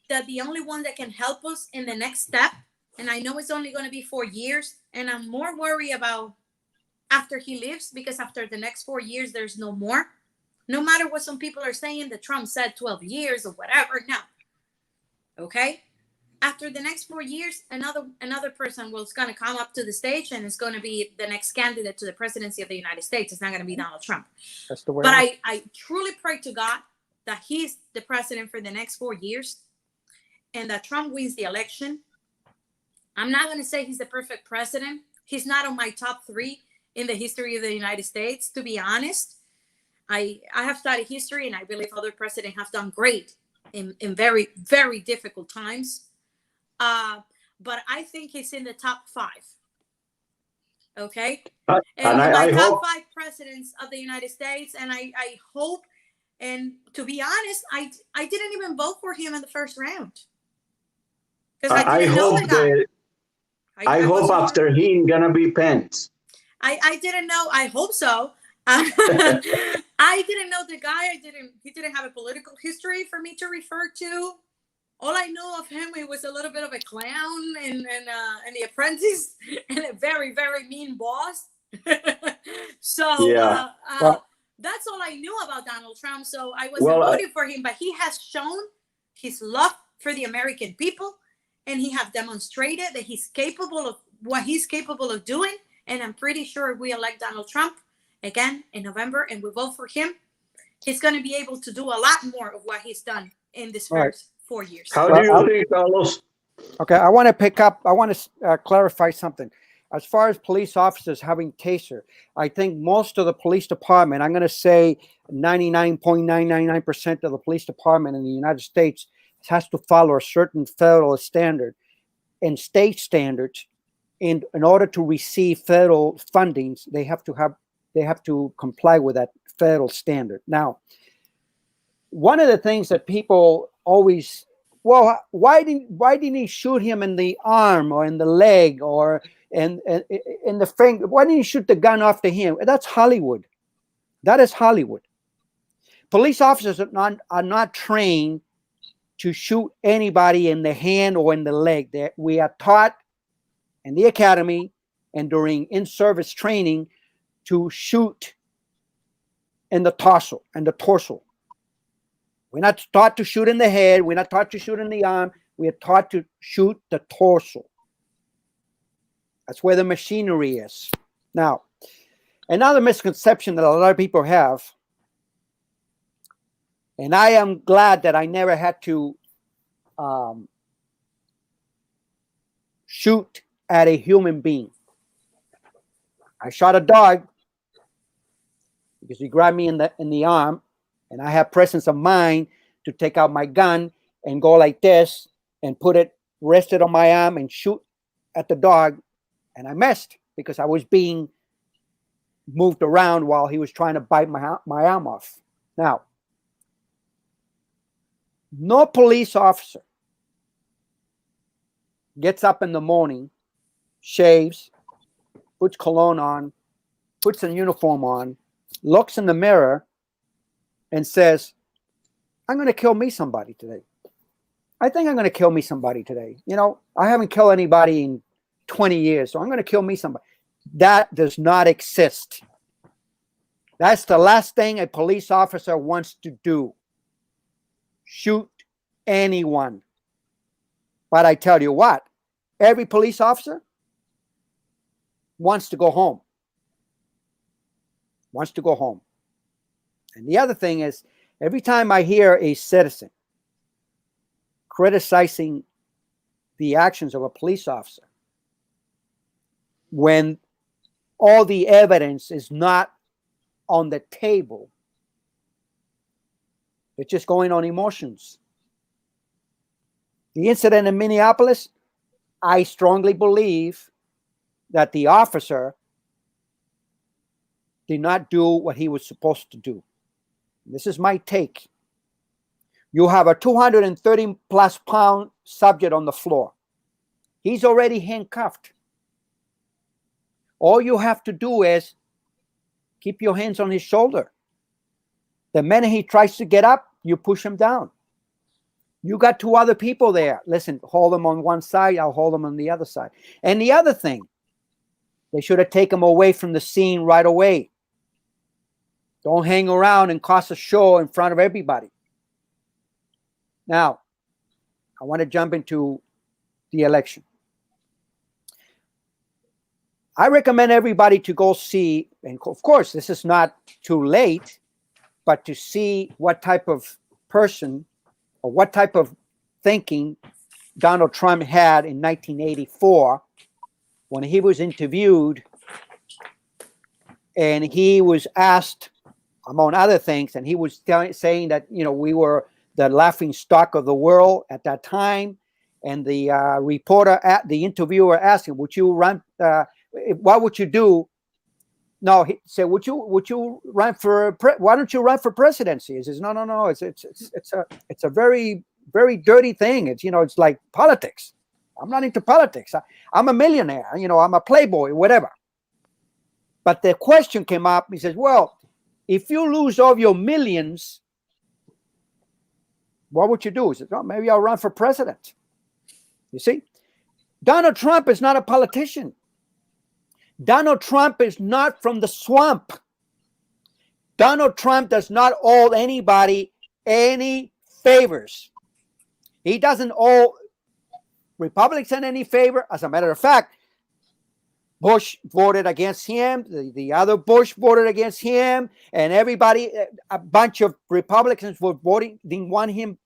that the only one that can help us in the next step, and I know it's only going to be 4 years, and I'm more worried about after he leaves, because after the next 4 years, there's no more. No matter what some people are saying, that Trump said 12 years or whatever. No. Okay? After the next 4 years, another person was going to come up to the stage, and it's going to be the next candidate to the presidency of the United States. It's not going to be Donald Trump. That's the way. But I truly pray to God that he's the president for the next 4 years and that Trump wins the election. I'm not going to say he's the perfect president. He's not on my top 3 in the history of the United States, to be honest. I have studied history, and I believe other presidents have done great in very, very difficult times. But I think he's in the top 5. Okay? And my top 5 presidents of the United States, and I hope, and to be honest, I didn't even vote for him in the first round. Because I didn't know the guy. I hope after him gonna be Pence. I didn't know. I hope so. I didn't know the guy. He didn't have a political history for me to refer to. All I know of him, he was a little bit of a clown and The Apprentice, and a very, very mean boss. So yeah. That's all I knew about Donald Trump. So I wasn't voting for him, but he has shown his love for the American people, and he has demonstrated that he's capable of what he's capable of doing. And I'm pretty sure if we elect Donald Trump again in November and we vote for him, he's going to be able to do a lot more of what he's done in this first 4 years. How do you think, Carlos? Okay, I want to clarify something. As far as police officers having taser, I think most of the police department, I'm going to say 99.999% of the police department in the United States has to follow a certain federal standard and state standards. In order to receive federal fundings, they have to comply with that federal standard. Now, one of the things that people always, well, why didn't he shoot him in the arm or in the leg or in the finger? Why didn't he shoot the gun off to him? That's Hollywood. That is Hollywood. Police officers are not trained to shoot anybody in the hand or in the leg. We are taught in the academy and during in-service training to shoot in the torso. We're not taught to shoot in the head. We're not taught to shoot in the arm. We are taught to shoot the torso. That's where the machinery is. Now, another misconception that a lot of people have, and I am glad that I never had to shoot at a human being. I shot a dog because he grabbed me in the arm, and I had presence of mind to take out my gun and go like this and put it rested on my arm and shoot at the dog, and I missed because I was being moved around while he was trying to bite my arm off. Now, no police officer gets up in the morning, shaves, puts cologne on, puts a uniform on, looks in the mirror and says, I'm going to kill me somebody today. I think I'm going to kill me somebody today. You know, I haven't killed anybody in 20 years, so I'm going to kill me somebody. That does not exist. That's the last thing a police officer wants to do. Shoot anyone. But I tell you what, every police officer wants to go home. Wants to go home. And the other thing is, every time I hear a citizen criticizing the actions of a police officer, when all the evidence is not on the table, it's just going on emotions. The incident in Minneapolis, I strongly believe that the officer did not do what he was supposed to do. This is my take. You have a 230 plus pound subject on the floor. He's already handcuffed. All you have to do is keep your hands on his shoulder. The minute he tries to get up, you push him down. You got two other people there. Listen, hold them on one side, I'll hold them on the other side. And the other thing, they should have taken him away from the scene right away. Don't hang around and cause a show in front of everybody. Now, I want to jump into the election. I recommend everybody to go see, and of course, this is not too late, but to see what type of person or what type of thinking Donald Trump had in 1984 when he was interviewed and he was asked, among other things, and he was saying that, you know, we were the laughing stock of the world at that time. And the reporter, the interviewer asked him, would you run, what would you do? No, he said, would you run for, why don't you run for presidency? He says, no, it's a very, very dirty thing. It's, you know, it's like politics. I'm not into politics. I'm a millionaire, you know, I'm a playboy, whatever. But the question came up, he says, well, if you lose all your millions, what would you do? He says, oh, maybe I'll run for president. You see, Donald Trump is not a politician. Donald Trump is not from the swamp. Donald Trump does not owe anybody any favors. He doesn't owe Republicans any favor. As a matter of fact, Bush voted against him. The other Bush voted against him. And everybody, a bunch of Republicans were voting, didn't want him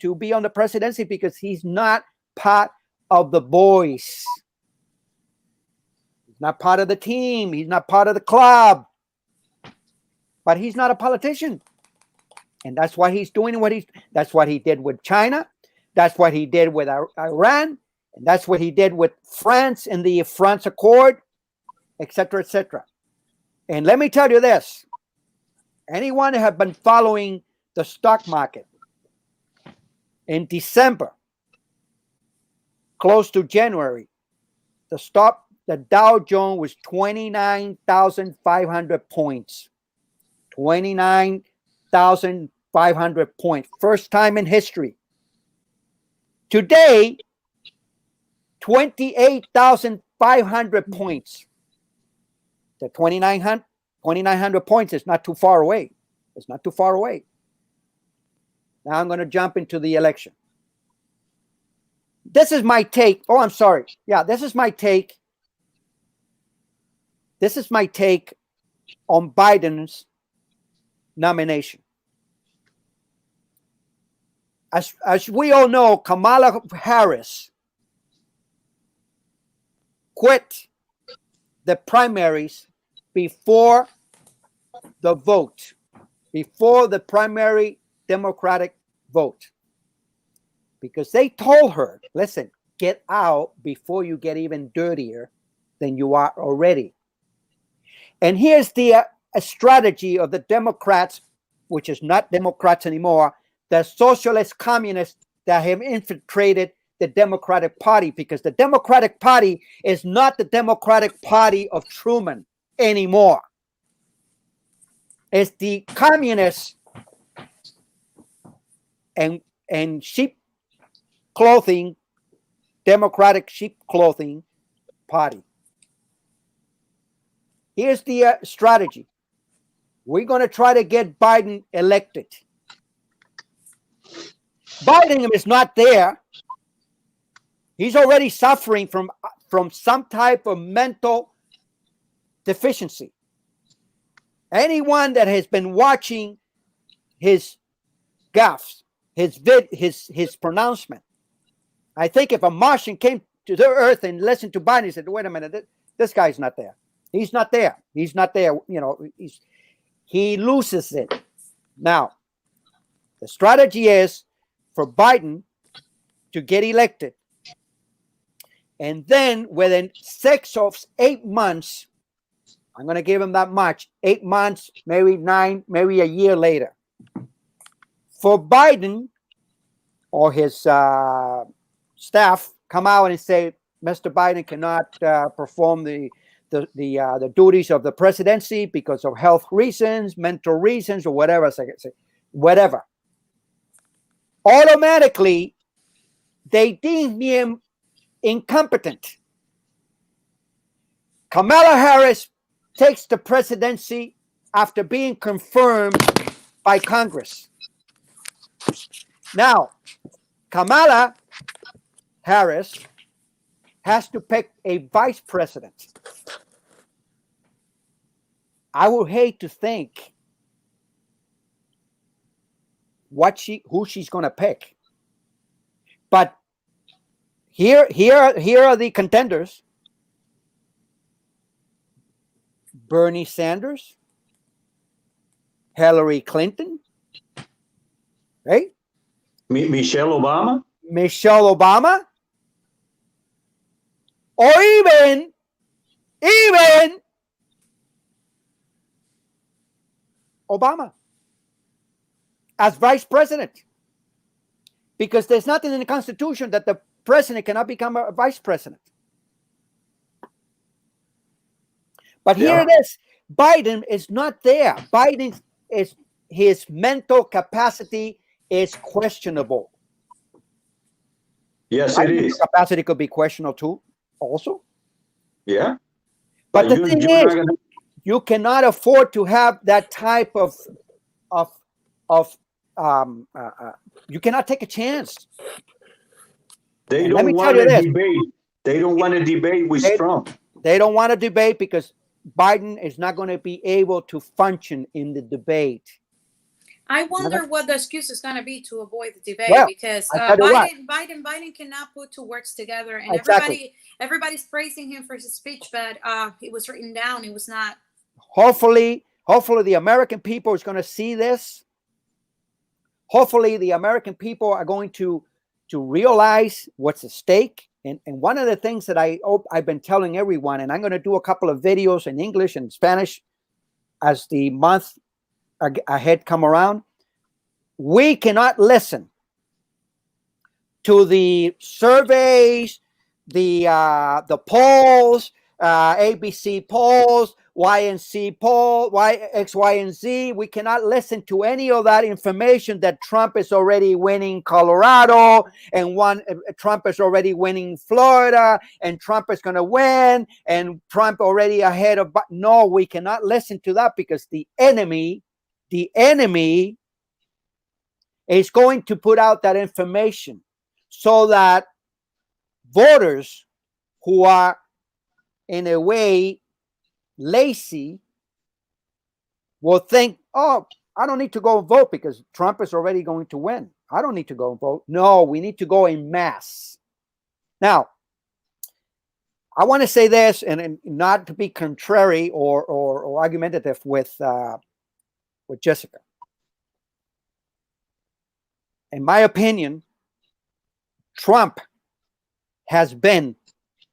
to be on the presidency because he's not part of the boys. He's not part of the team. He's not part of the club. But he's not a politician. And that's why he's doing that's what he did with China. That's what he did with Iran. And that's what he did with France in the France Accord, etc., etc. And let me tell you this. Anyone who have been following the stock market in December, close to January, the Dow Jones was 29,500 points. 29,500 points. First time in history. Today, 28,500 points. The 2,900 points is not too far away. It's not too far away. Now I'm going to jump into the election. This is my take. Oh, I'm sorry. Yeah, this is my take. This is my take on Biden's nomination. As we all know, Kamala Harris quit the primaries before the vote, before the primary Democratic vote, because they told her, listen, get out before you get even dirtier than you are already. And here's the strategy of the Democrats, which is not Democrats anymore, the socialist communists that have infiltrated the Democratic Party, because the Democratic Party is not the Democratic Party of Truman anymore. It's the communists and sheep clothing, Democratic sheep clothing party. Here's the strategy. We're going to try to get Biden elected. Biden is not there. He's already suffering from some type of mental deficiency. Anyone that has been watching his gaffes, his pronouncement, I think if a Martian came to the Earth and listened to Biden, he said, "Wait a minute, this guy's not there. He's not there. He's not there." You know, he loses it. Now, the strategy is for Biden to get elected, and then within 6 or 8 months, I'm going to give him that much, 8 months, maybe 9, maybe a year later, for Biden or his staff come out and say, Mr. Biden cannot perform the duties of the presidency because of health reasons, mental reasons, or whatever. Whatever. Automatically, they deem him incompetent. Kamala Harris takes the presidency after being confirmed by Congress. Now, Kamala Harris has to pick a vice president. I would hate to think who she's going to pick. But here are the contenders. Bernie Sanders, Hillary Clinton, right? Michelle Obama, or even Obama as vice president, because there's nothing in the Constitution that the president cannot become a vice president. But here it is. Biden is not there. His mental capacity is questionable. Yes, Biden's it is. Capacity could be questionable too, also. Yeah. But the thing is, you cannot afford to have that type of you cannot take a chance. They don't want to debate. They don't want to debate with Trump. They don't want to debate because Biden is not going to be able to function in the debate. I wonder what the excuse is going to be to avoid the debate, because Biden cannot put two words together, and exactly. everybody's praising him for his speech, but it was written down. It was not. Hopefully the American people is going to see this. Hopefully the American people are going to realize what's at stake. And one of the things that I've been telling everyone, and I'm going to do a couple of videos in English and Spanish as the month ahead come around. We cannot listen to the surveys, the polls, ABC polls, YNC poll, X, Y, and Z. We cannot listen to any of that information that Trump is already winning Colorado, and Trump is already winning Florida, and Trump is going to win, and Trump already ahead of. No, we cannot listen to that, because the enemy is going to put out that information so that voters who are in a way lazy will think, oh, I don't need to go and vote because Trump is already going to win. I don't need to go and vote. No, we need to go en masse. Now, I want to say this, and not to be contrary or argumentative with Jessyca. In my opinion, Trump has been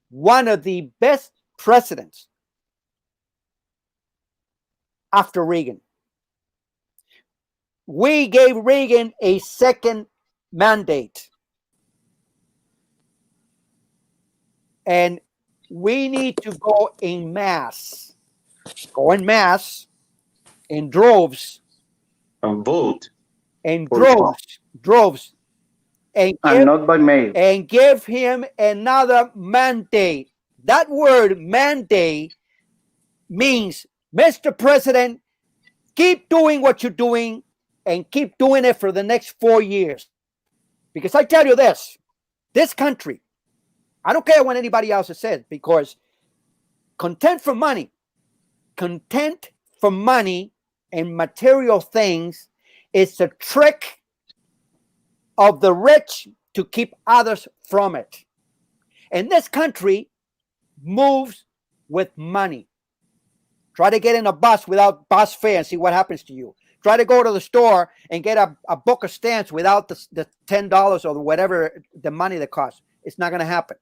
one of the best presidents after Reagan. We gave Reagan a second mandate. And we need to go en masse, in droves. And vote. In droves. And not by mail. And give him another mandate. That word mandate means, Mr. President, keep doing what you're doing and keep doing it for the next 4 years. Because I tell you this country, I don't care what anybody else says, because content for money and material things is a trick of the rich to keep others from it. And this country moves with money. Try to get in a bus without bus fare and see what happens to you. Try to go to the store and get a book of stamps without the $10 or whatever the money that costs. It's not going to happen.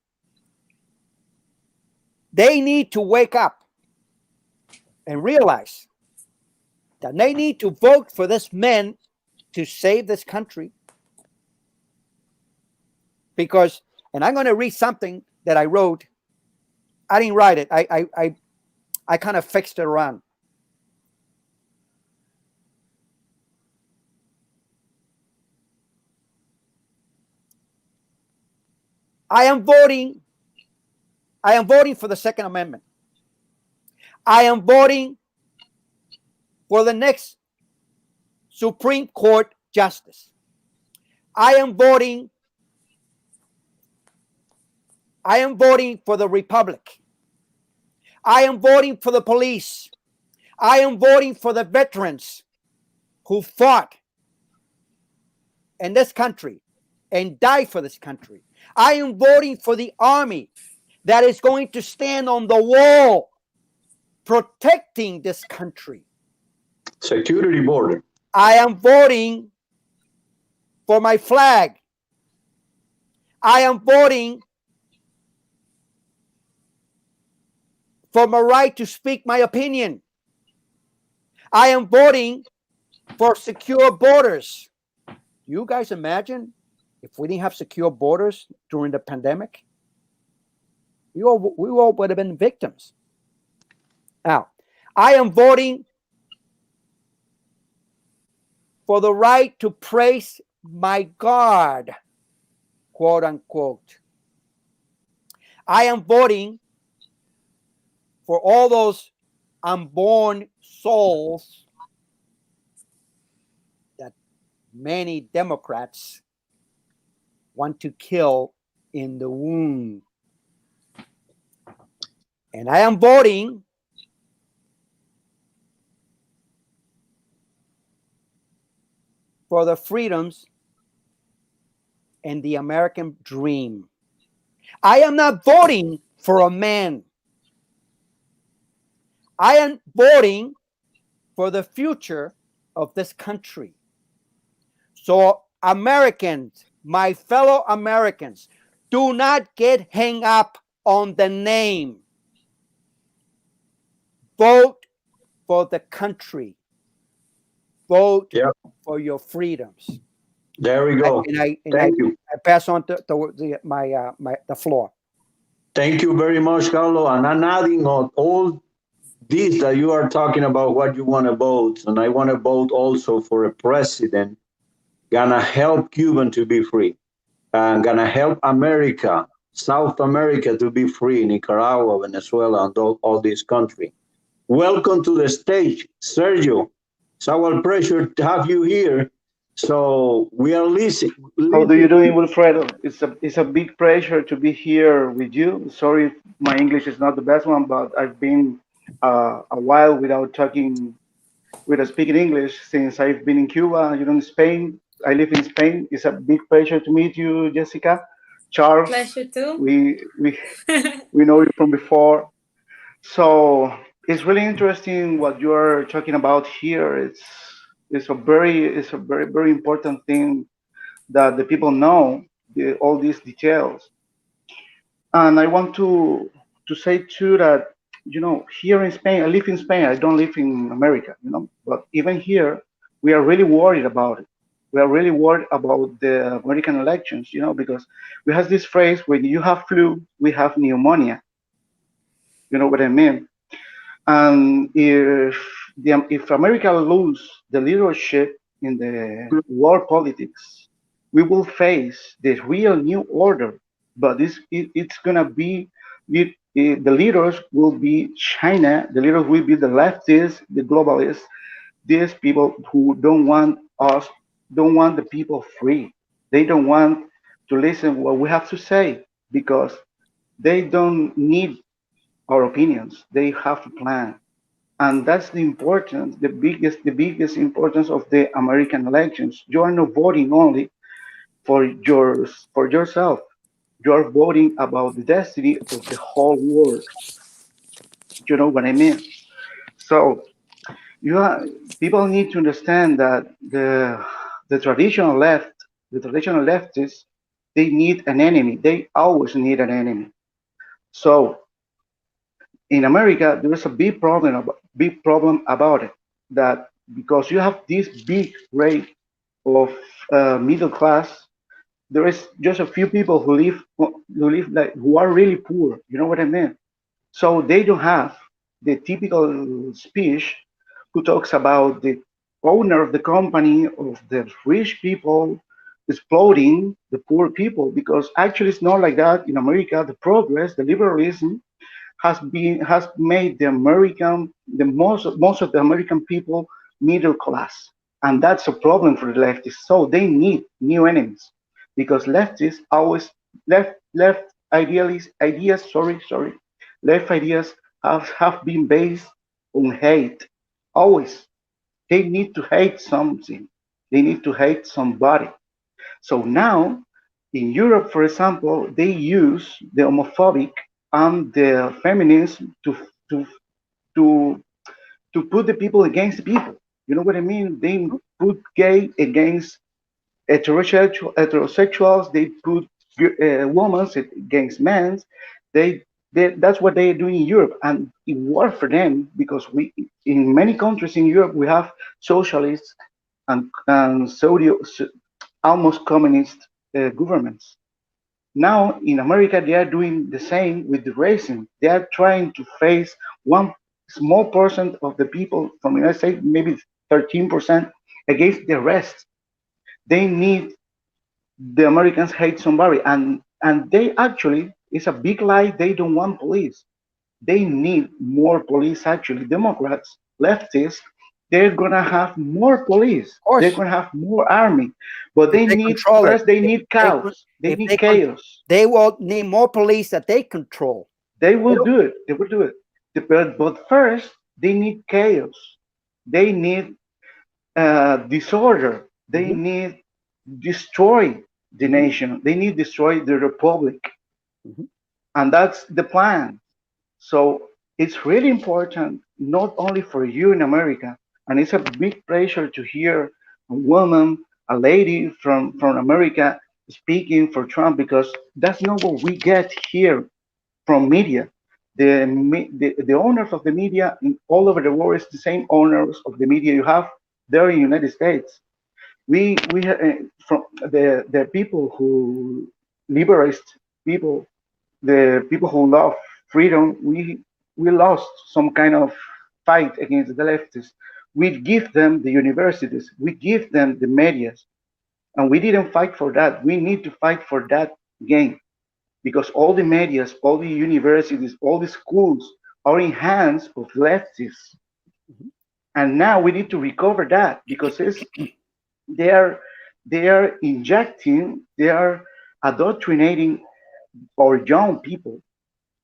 They need to wake up and realize that they need to vote for this man to save this country. Because, and I'm going to read something that I wrote. I didn't write it. I kind of fixed it around. I am voting for the Second Amendment. I am voting for the next Supreme Court justice. I am voting for the Republic. I am voting for the police. I am voting for the veterans who fought in this country and died for this country. I am voting for the army that is going to stand on the wall protecting this country. Security border. I am voting for my flag. I am voting for my right to speak my opinion. I am voting for secure borders. You guys imagine if we didn't have secure borders during the pandemic? We all would have been victims. Now, I am voting for the right to praise my God, quote unquote. I am voting for all those unborn souls that many Democrats want to kill in the womb. And I am voting for the freedoms and the American dream. I am not voting for a man. I am voting for the future of this country. So Americans, my fellow Americans, do not get hung up on the name. Vote for the country. Vote for your freedoms. There we go. Thank you. I pass on to the floor. Thank you very much, Carlo. And I'm adding on all this that you are talking about what you want to vote. And I want to vote also for a president gonna help Cuban to be free and gonna help America, South America to be free, Nicaragua, Venezuela, and all these countries. Welcome to the stage, Sergio. It's our pleasure to have you here. So we are listening. How do you doing, Wilfredo? It's a big pleasure to be here with you. Sorry if my English is not the best one, but I've been a while without speaking English since I've been in Cuba. You know, in Spain. I live in Spain. It's a big pleasure to meet you, Jessyca. Charles, Pleasure too. we know you from before. So it's really interesting what you are talking about here. It's a very important thing that the people know all these details. And I want to say too that here in Spain, I live in Spain. I don't live in America, But even here, we are really worried about it. We are really worried about the American elections, because we have this phrase: when you have flu, we have pneumonia. You know what I mean? And if America lose the leadership in the world politics, we will face the real new order. But it's gonna be the leaders will be China. The leaders will be the leftists, the globalists. These people who don't want the people free. They don't want to listen what we have to say because they don't need our opinions. They have to plan, and that's the importance, the biggest importance of the American elections. You are not voting only for yourself. You are voting about the destiny of the whole world. You know what I mean? So you are, people need to understand that the traditional left, the traditional leftists, they need an enemy. They always need an enemy. So in America, there is a big problem about it. That because you have this big rate of middle class, there is just a few people who are really poor. You know what I mean? So they don't have the typical speech who talks about the owner of the company of the rich people exploiting the poor people, because actually it's not like that in America. The progress, the liberalism has made most of the American people middle class, and that's a problem for the leftists. So they need new enemies because leftists always left ideas. Sorry, left ideas have been based on hate. Always, they need to hate something. They need to hate somebody. So now, in Europe, for example, they use the homophobic and the feminists to to to put the people against the people. You know what I mean? They put gay against heterosexuals. They put women against men. That's what they do in Europe, and it worked for them because we in many countries in Europe we have socialists and almost communist governments. Now in America, they are doing the same with the racism. They are trying to face one small percent of the people from the United States, maybe 13%, against the rest. They need the Americans hate somebody, and they actually, it's a big lie. They don't want police. They need more police. Actually, Democrats, leftists, they're gonna have more police. Of course, They're gonna have more army, but if they control it, they need chaos. They if need they chaos. they will need more police that they control. They will do it. They will do it. But first, they need chaos. They need disorder. They Mhm. need destroy the nation. They need destroy the republic, Mhm. and that's the plan. So it's really important, not only for you in America, and it's a big pleasure to hear a woman, a lady from America speaking for Trump, because that's not what we get here from media. The owners of the media in all over the world is the same owners of the media you have there in the United States. We from the people who liberate people, the people who love freedom, we lost some kind of fight against the leftists. We give them the universities, we give them the medias, and we didn't fight for that. We need to fight for that gain, because all the medias, all the universities, all the schools are in hands of leftists. And now we need to recover that, because they are injecting, they are indoctrinating our young people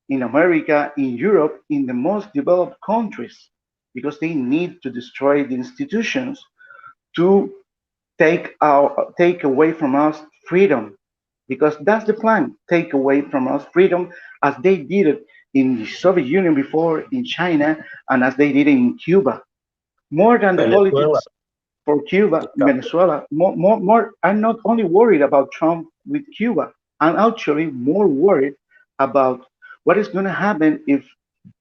in America, in Europe, in the most developed countries, because they need to destroy the institutions to take away from us freedom, because that's the plan. Take away from us freedom, as they did it in the Soviet Union before, in China, and as they did it in Cuba. More than the Venezuela. politics for Cuba, Venezuela, more. I'm not only worried about Trump with Cuba. I'm actually more worried about what is going to happen if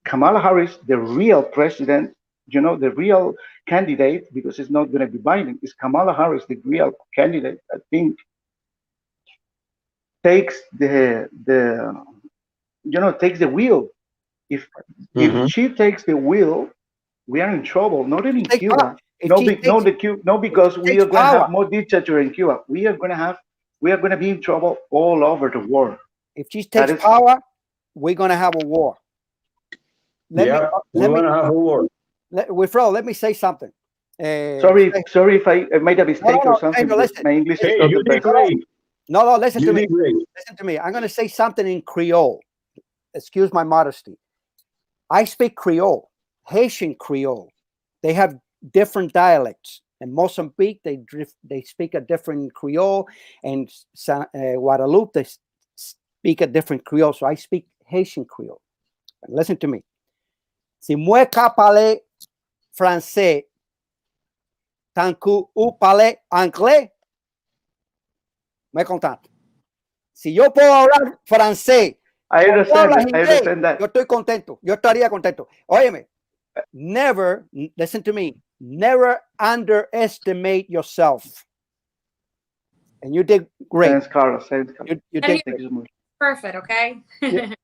Kamala Harris, the real president, the real candidate, because it's not going to be Biden, is Kamala Harris the real candidate? I think takes takes the wheel. If she takes the wheel, we are in trouble. Not only in Cuba, because we are going to have more dictature in Cuba. We are going to be in trouble all over the world. If she takes power, we're going to have a war. We're going to have a war. Wilfredo, let me say something. Sorry if I made a mistake or something. My English is not the best. No, listen to me. Listen to me. I'm going to say something in Creole. Excuse my modesty. I speak Creole, Haitian Creole. They have different dialects. In Mozambique, they speak a different Creole, and Guadeloupe, they speak a different Creole. So I speak Haitian Creole. Listen to me. Si moi ka parler français, tant que ou parler anglais, me contente. Si yo puedo hablar francés, I understand that. Yo estoy contento. Yo estaría contento. Óyeme, listen to me, never underestimate yourself. And you did great. Thanks, Carlos. You did perfect, okay?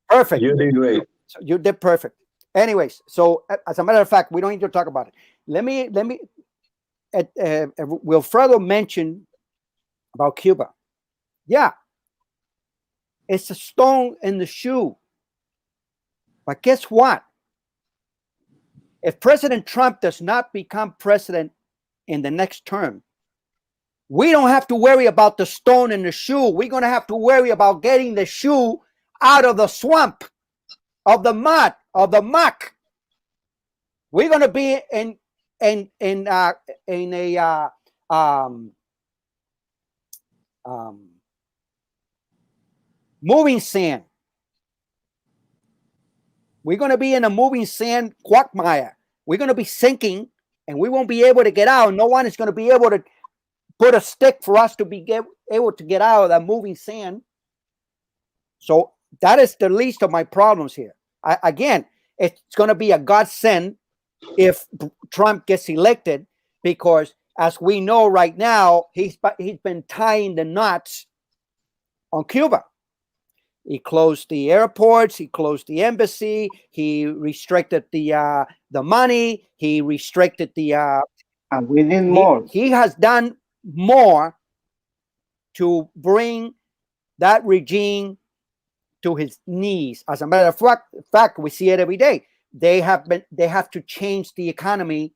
Perfect. You did great. So you did perfect. Anyways, so as a matter of fact, we don't need to talk about it. Let me Wilfredo mentioned about Cuba. Yeah, it's a stone in the shoe. But guess what? If President Trump does not become president in the next term, we don't have to worry about the stone in the shoe. We're going to have to worry about getting the shoe out of the swamp, of the mud, of the muck. We're going to be in a moving sand. We're going to be in a moving sand quagmire. We're going to be sinking, and we won't be able to get out. No one is going to be able to put a stick for us to be able to get out of that moving sand. So that is the least of my problems here. Again, it's going to be a godsend if Trump gets elected, because as we know right now, he's been tying the knots on Cuba. He closed the airports. He closed the embassy. He restricted the money. He restricted the. And we need more. He has done more to bring that regime to his knees. As a matter of fact, we see it every day. They have to change the economy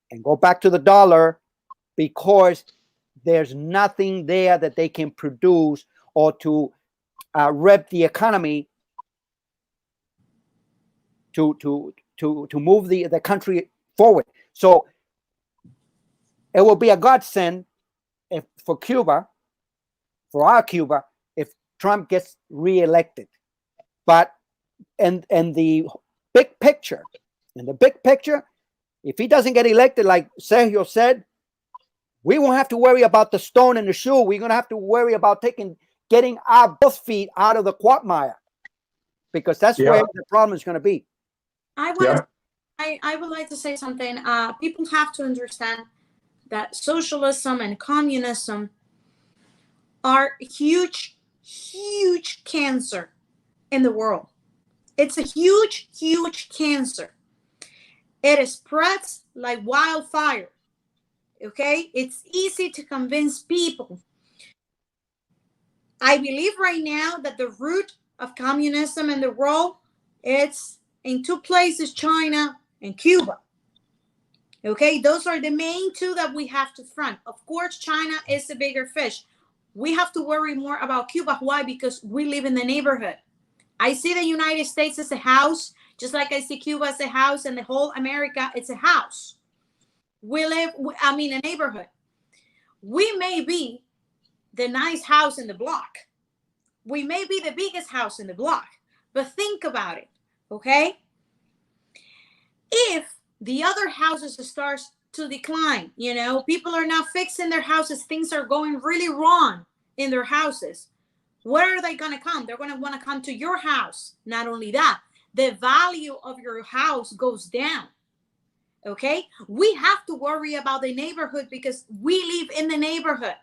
and go back to the dollar, because there's nothing there that they can produce or to rev the economy to move the country forward. So it will be a godsend for Cuba, for our Cuba, if Trump gets reelected. But in the big picture, if he doesn't get elected, like Sergio said, we won't have to worry about the stone in the shoe. We're going to have to worry about getting our both feet out of the quagmire, because that's where the problem is going to be. I would like to say something. People have to understand that socialism and communism are huge cancer in the world. It's a huge, huge cancer. It spreads like wildfire. Okay? It's easy to convince people. I believe right now that the root of communism in the world, it's in two places, China and Cuba. Okay, those are the main two that we have to front. Of course, China is the bigger fish. We have to worry more about Cuba. Why? Because we live in the neighborhood. I see the United States as a house, just like I see Cuba as a house, and the whole America, it's a house. We live, a neighborhood. We may be the nice house in the block. We may be the biggest house in the block, but think about it, okay? If the other houses start to decline, people are not fixing their houses, things are going really wrong in their houses, where are they going to come? They're going to want to come to your house. Not only that, the value of your house goes down. Okay? We have to worry about the neighborhood because we live in the neighborhood.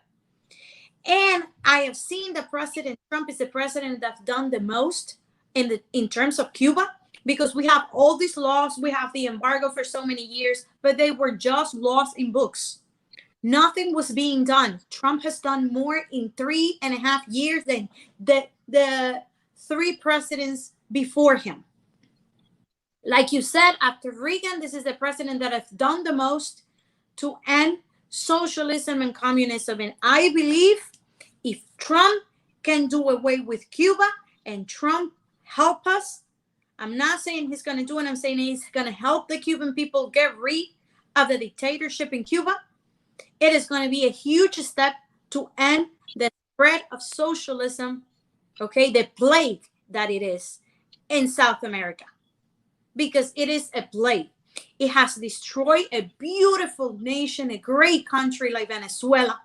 And I have seen that President Trump is the president that's done the most in terms of Cuba, because we have all these laws, we have the embargo for so many years, but they were just laws in books. Nothing was being done. Trump has done more in 3.5 years than the three presidents before him. Like you said, after Reagan, this is the president that has done the most to end socialism and communism. And I believe if Trump can do away with Cuba and Trump help us, I'm not saying he's going to do it. I'm saying he's going to help the Cuban people get rid of the dictatorship in Cuba. It is going to be a huge step to end the spread of socialism, okay, the plague that it is in South America, because it is a plague. It has destroyed a beautiful nation, a great country like Venezuela.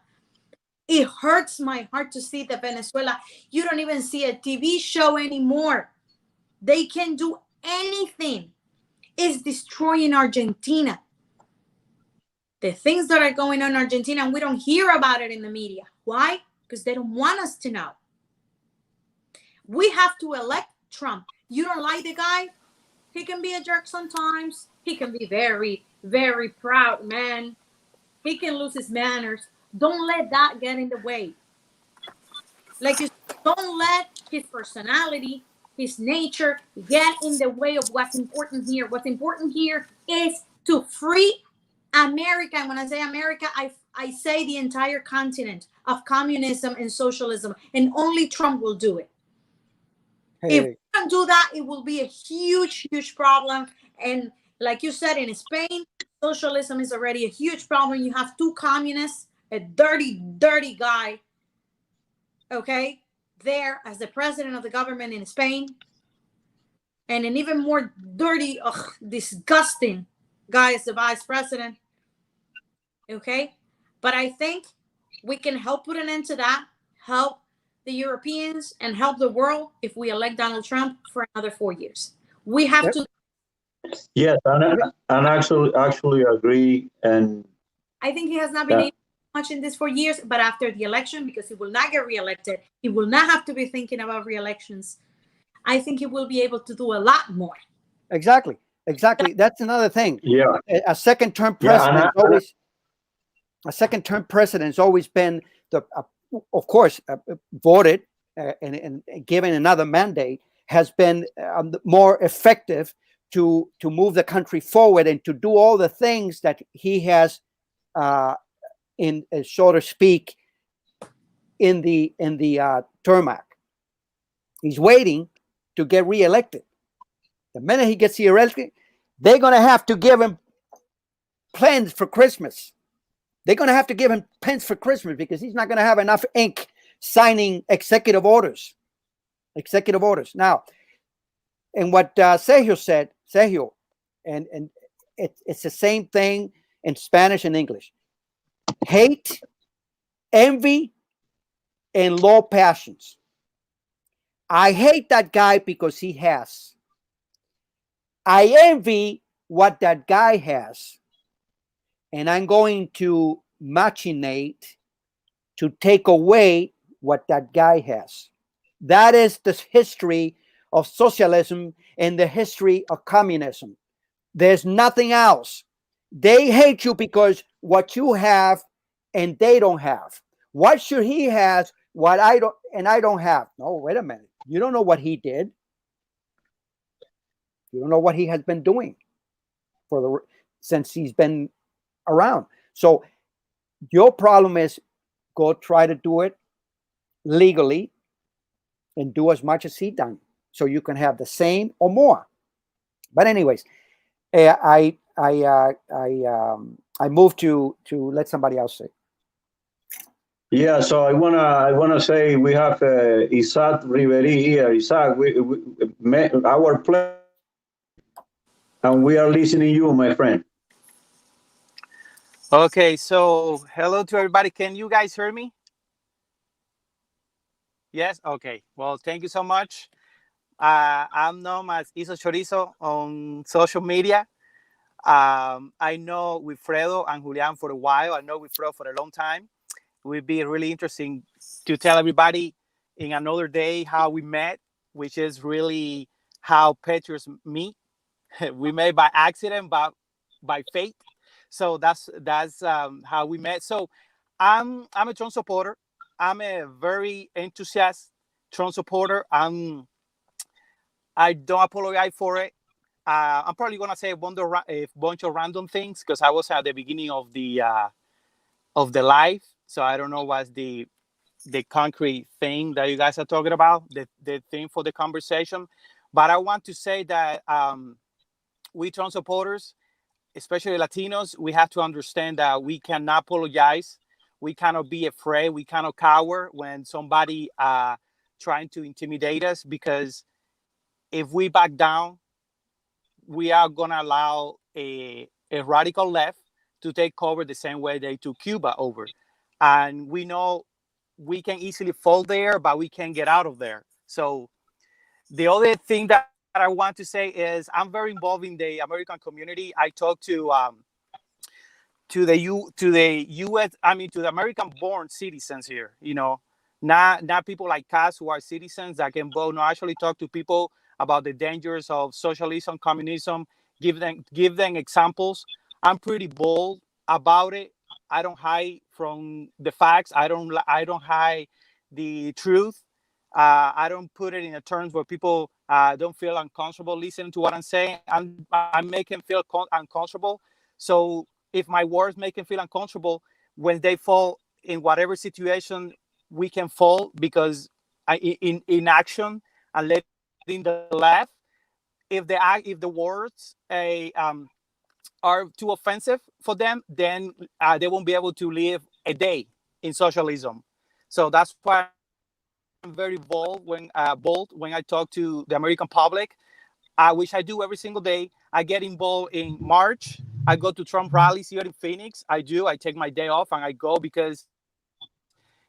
It hurts my heart to see that Venezuela, you don't even see a TV show anymore. They can do anything. It's destroying Argentina. The things that are going on in Argentina, and we don't hear about it in the media. Why? Because they don't want us to know. We have to elect Trump. You don't like the guy? He can be a jerk sometimes. He can be very, very proud man. He can lose his manners. Don't let that get in the way. Like, don't let his personality, his nature get in the way of what's important here. What's important here is to free America. And when I say America, I say the entire continent of communism and socialism, and only Trump will do it. Hey. If we don't do that, it will be a huge, huge problem. And like you said, in Spain, socialism is already a huge problem. You have two communists, a dirty, dirty guy, okay, there as the president of the government in Spain, and an even more dirty, disgusting guy as the vice president. Okay, but I think we can help put an end to that, help the Europeans and help the world if we elect Donald Trump for another 4 years. We have to. Yes, and actually agree. And I think he has not been able much in this 4 years, but after the election, because he will not get reelected, he will not have to be thinking about reelections. I think he will be able to do a lot more. Exactly. That's another thing. Yeah, a second-term president a second-term president has always been of course, voted and given another mandate, has been more effective to move the country forward and to do all the things that he has, in so to speak, in the tarmac. He's waiting to get reelected. The minute he gets reelected, they're going to have to give him plans for Christmas. They're going to have to give him pens for Christmas because he's not going to have enough ink signing executive orders. Now, and what Sergio said, and it's the same thing in Spanish and English. Hate, envy, and low passions. I hate that guy because he has. I envy what that guy has. And I'm going to machinate to take away what that guy has. That is the history of socialism and the history of communism. There's nothing else. They hate you because what you have and they don't have. What should he has what I don't and I don't have? No, wait a minute. You don't know what he did. You don't know what he has been doing since he's been around. So your problem is go try to do it legally and do as much as he done, so you can have the same or more. But anyways, I moved to let somebody else say. Yeah, so I wanna say we have Isaac Riveri here. Isaac, our pleasure, and we are listening to you, my friend. Okay, so hello to everybody. Can you guys hear me? Yes? Okay. Well, thank you so much. I'm known as Iso Chorizo on social media. I know Wilfredo and Julian for a while. I know Wilfredo for a long time. It would be really interesting to tell everybody in another day how we met, which is really how patriots meet. We met by accident, but by fate. So that's how we met. So I'm a Trump supporter. I'm a very enthusiastic Trump supporter. I don't apologize for it. I'm probably gonna say a bunch of random things because I was at the beginning of the live, so I don't know what's the concrete thing that you guys are talking about, the thing for the conversation. But I want to say that we Trump supporters, especially Latinos, we have to understand that we cannot apologize. We cannot be afraid. We cannot cower when somebody trying to intimidate us, because if we back down, we are going to allow a radical left to take over the same way they took Cuba over. And we know we can easily fall there, but we can't get out of there. So the other thing that I want to say is I'm very involved in the American community. I talk to the U.S. I mean, to the American-born citizens here. You know, not people like us who are citizens that can vote. No, I actually talk to people about the dangers of socialism, communism. Give them examples. I'm pretty bold about it. I don't hide from the facts. I don't hide the truth. I don't put it in a terms where people don't feel uncomfortable listening to what I'm saying. I make them feel uncomfortable. So if my words make them feel uncomfortable, when they fall in whatever situation, we can fall because in action and letting the laugh. If the words are too offensive for them, then they won't be able to live a day in socialism. So that's why I'm very bold when I talk to the American public, which I do every single day. I get involved in March. I go to Trump rallies here in Phoenix. I take my day off and I go, because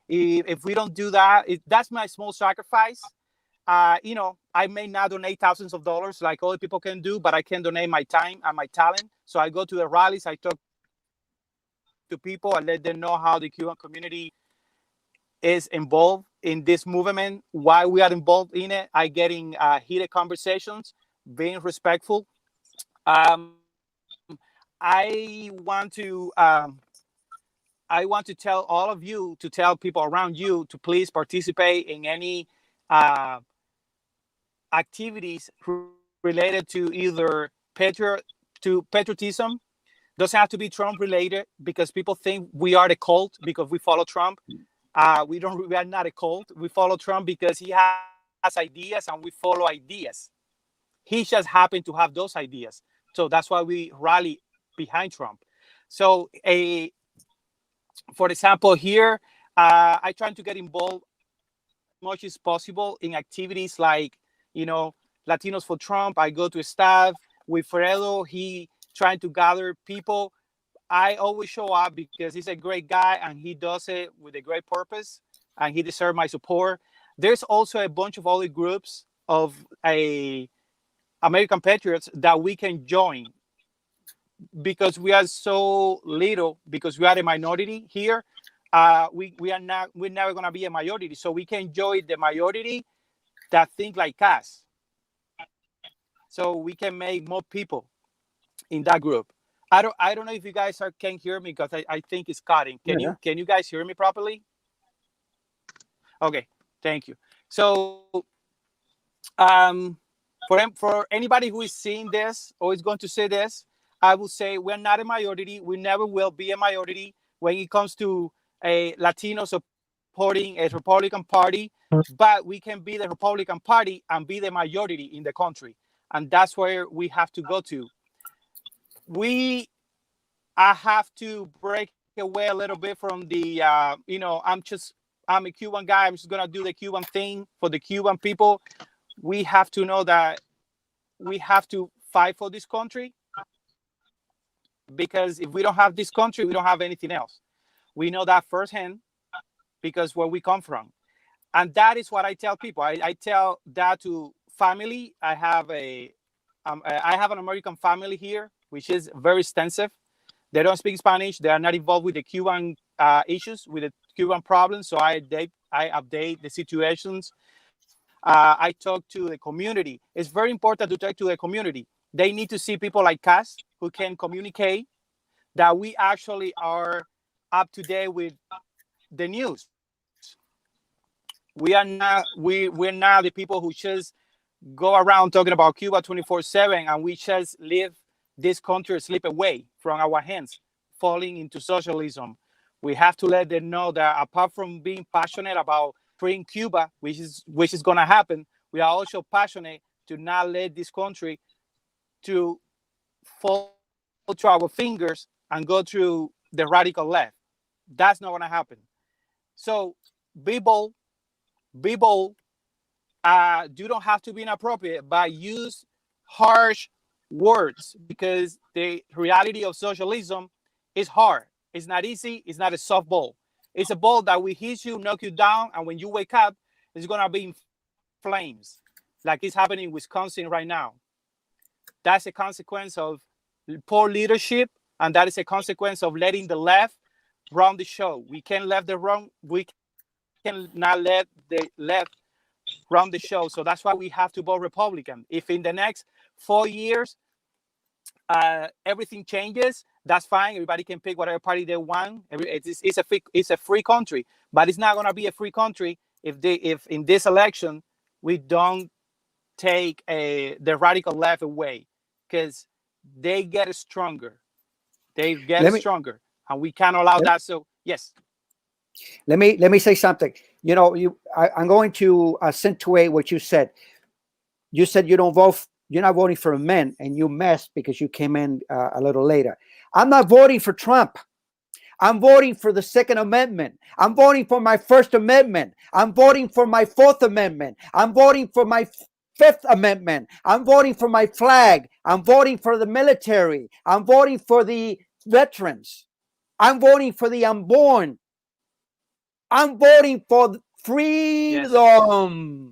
if we don't do that, that's my small sacrifice. I may not donate thousands of dollars like other people can do, but I can donate my time and my talent. So I go to the rallies, I talk to people, I let them know how the Cuban community is involved in this movement, why we are involved in it. I get in heated conversations, being respectful. I want to tell all of you, to tell people around you to please participate in any activities related to either patriotism. Doesn't have to be Trump related, because people think we are the cult because we follow Trump. We are not a cult. We follow Trump because he has ideas and we follow ideas. He just happened to have those ideas. So that's why we rally behind Trump. So for example, here, I try to get involved as much as possible in activities like, Latinos for Trump. I go to staff. Wilfredo, he trying to gather people. I always show up because he's a great guy and he does it with a great purpose and he deserves my support. There's also a bunch of other groups of American patriots that we can join, because we are so little, because we are a minority here. We're never going to be a majority. So we can join the majority that think like us. so we can make more people in that group. I don't know if you guys can hear me, because I think it's cutting. Can you guys hear me properly? Okay, thank you. So for anybody who is seeing this or is going to see this, I will say we're not a minority. We never will be a minority when it comes to a Latino supporting a Republican Party, but we can be the Republican Party and be the majority in the country. And that's where we have to go to. I have to break away a little bit from the, I'm a Cuban guy. I'm just going to do the Cuban thing for the Cuban people. We have to know that we have to fight for this country, because if we don't have this country, we don't have anything else. We know that firsthand because where we come from. And that is what I tell people. I tell that to family. I have an American family here, which is very extensive. They don't speak Spanish. They are not involved with the Cuban issues, with the Cuban problems. So I update the situations. I talk to the community. It's very important to talk to the community. They need to see people like us who can communicate, that we actually are up to date with the news. We're not the people who just go around talking about Cuba 24/7, and we just leave this country slip away from our hands, falling into socialism. We have to let them know that apart from being passionate about freeing Cuba, which is going to happen, we are also passionate to not let this country to fall through our fingers and go through the radical left. That's not going to happen. So be bold. Be bold. You don't have to be inappropriate, but use harsh words, because the reality of socialism is hard. It's not easy. It's not a soft ball. It's a ball that will hit you, knock you down, and when you wake up, it's going to be in flames, like it's happening in Wisconsin right now. That's a consequence of poor leadership, and that is a consequence of letting the left run the show. We cannot let the left run the show. So that's why we have to vote Republican. If in the next 4 years everything changes, that's fine. Everybody can pick whatever party they want. It's a free country, but it's not going to be a free country if in this election we don't take the radical left away, because they get stronger. They get stronger, and we can't allow that. So yes. Let me say something. I'm going to accentuate what you said. You said you don't vote. You're not voting for men, and you messed because you came in a little later. I'm not voting for Trump. I'm voting for the Second Amendment. I'm voting for my First Amendment. I'm voting for my Fourth Amendment. I'm voting for my Fifth Amendment. I'm voting for my flag. I'm voting for the military. I'm voting for the veterans. I'm voting for the unborn. I'm voting for freedom.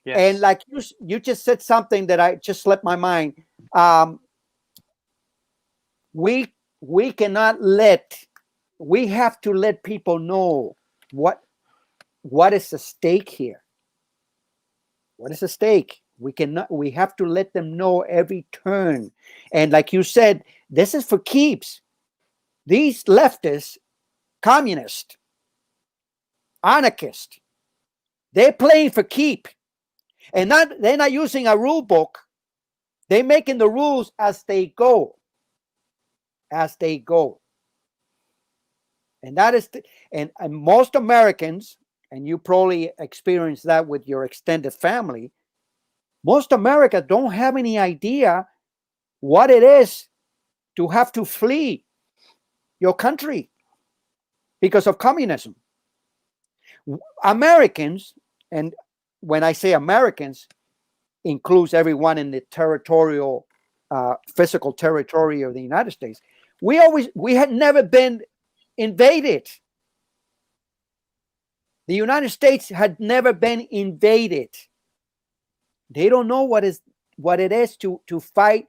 Yes. And like you just said something that I just slipped my mind. We cannot we have to let people know what is at stake here. What is at stake? We have to let them know every turn. And like you said, this is for keeps. These leftists, communists, anarchists, they're playing for keep. And they're not using a rule book. They're making the rules as they go. As they go. And that is and most Americans, and you probably experience that with your extended family, most America don't have any idea what it is to have to flee your country because of communism. Americans, and when I say Americans, includes everyone in the territorial, physical territory of the United States. We had never been invaded. The United States had never been invaded. They don't know what it is to fight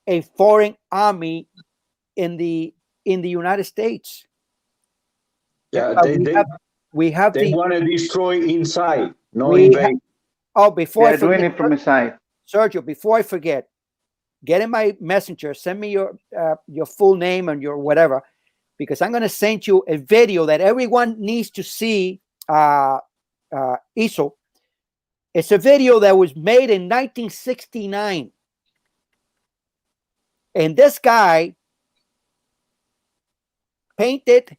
a foreign army in the United States. Yeah, they want to destroy inside, no invade. Before they're doing it from inside. Sergio, before I forget, get in my messenger, send me your full name and your whatever, because I'm going to send you a video that everyone needs to see. Iso. It's a video that was made in 1969. And this guy painted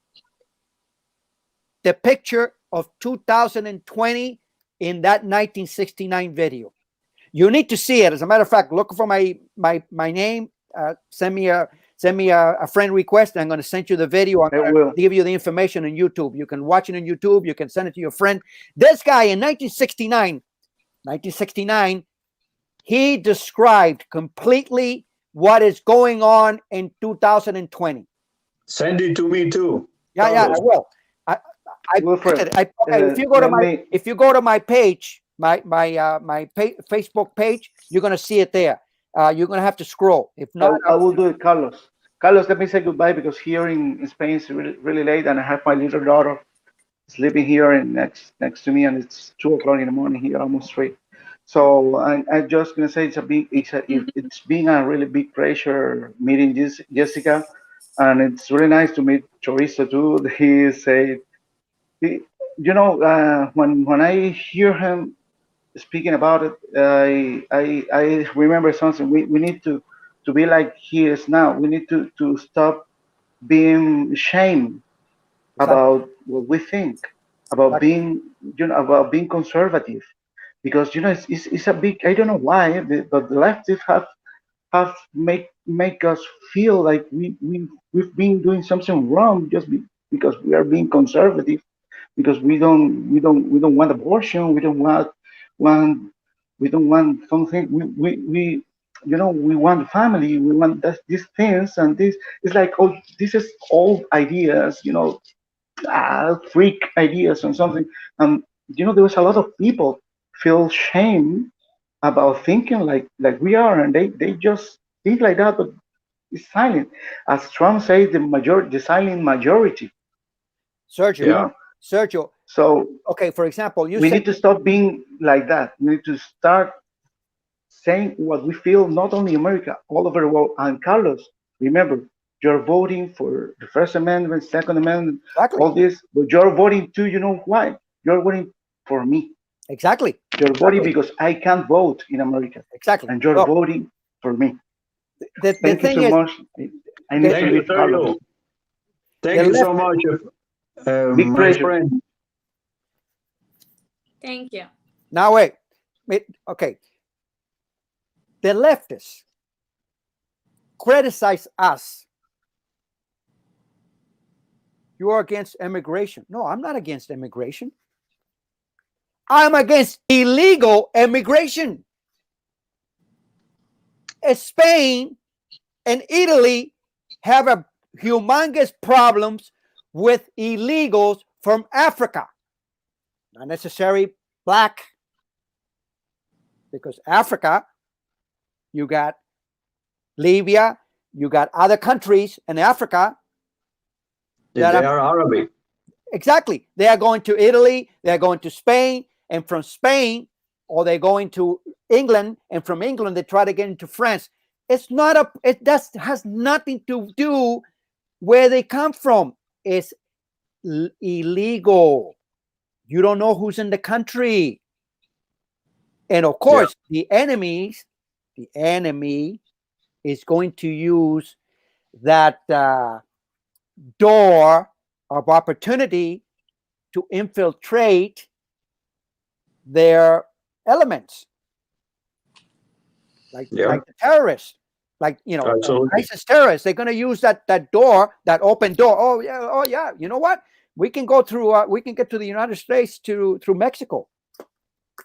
the picture of 2020 in that 1969 video. You need to see it. As a matter of fact, look for my name. Send me a friend request. I'm going to send you the video. I'm going to give you the information on YouTube. You can watch it on YouTube. You can send it to your friend. This guy in 1969, he described completely what is going on in 2020. Send it to me too. Yeah, I will. If you go to my page, my Facebook page, you're gonna see it there. You're gonna have to scroll. If not, I will do it, Carlos. Carlos, let me say goodbye, because here in Spain it's really, really late, and I have my little daughter sleeping here next to me, and it's 2 o'clock in the morning here, almost 3. So I'm just gonna say it's been a really big pleasure meeting Jessyca, and it's really nice to meet Chorizo too. He said, when I hear him speaking about it, I remember something. We need to be like he is now. We need to stop being ashamed about what we think, about being conservative, because it's a big, I don't know why, but the leftists have make us feel like we've been doing something wrong just because we are being conservative, because we don't want abortion, we don't want something, we want family, we want these things, and this is like, oh, this is old ideas, freak ideas and something. There was a lot of people feel shame about thinking like we are, and they just think like that, but it's silent. As Trump says, the silent majority. Sergio. Yeah. Sergio. So okay, for example, we need to stop being like that. We need to start saying what we feel, not only America, all over the world. And Carlos, remember, you're voting for the First Amendment, Second Amendment, all this, but you're voting too. You know why? You're voting for me. Exactly. You're voting because I can't vote in America. Exactly. And you're voting for me. Thank you so much. I need to leave, Carlos. Thank you so much. Big pleasure. Friend. Thank you. Now wait. Okay. The leftists criticize us. You are against immigration. No, I'm not against immigration. I'm against illegal immigration. Spain and Italy have a humongous problems with illegals from Africa. Not necessarily black, because Africa, you got Libya, you got other countries in Africa that are Arabic. Exactly. They are going to Italy, they're going to Spain, and from Spain, or they're going to England, and from England, they try to get into France. It has nothing to do where they come from. It's illegal. You don't know who's in the country. And of course, the enemy is going to use that door of opportunity to infiltrate their elements, like the terrorists, ISIS terrorists. They're going to use that door, that open door. Oh yeah. You know what? We can go through. We can get to the United States through Mexico,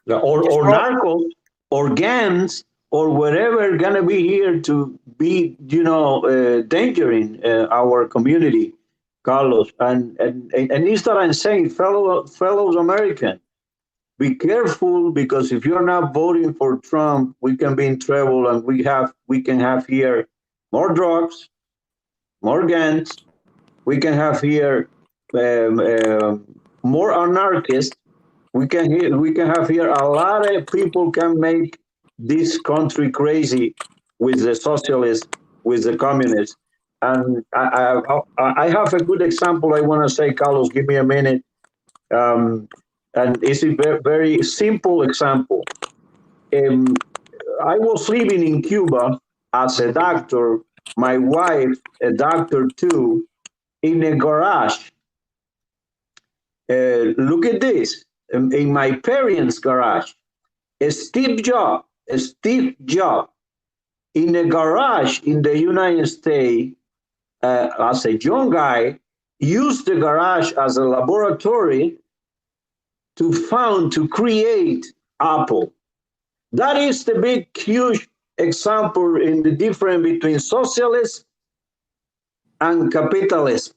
or narcos, or gangs, or whatever gonna be here to be, endangering our community, Carlos. And it's that I'm saying, fellows American, be careful, because if you're not voting for Trump, we can be in trouble, and we can have here more drugs, more gangs. We can have here more anarchists. We can have here a lot of people can make this country crazy with the socialists, with the communists. And I have a good example. I want to say, Carlos, give me a minute. And it's a very, very simple example. I was living in Cuba as a doctor, my wife, a doctor too, in a garage. Look at this, in my parents' garage. Steve Jobs, in a garage in the United States, as a young guy, used the garage as a laboratory to create Apple. That is the big, huge example in the difference between socialism and capitalism.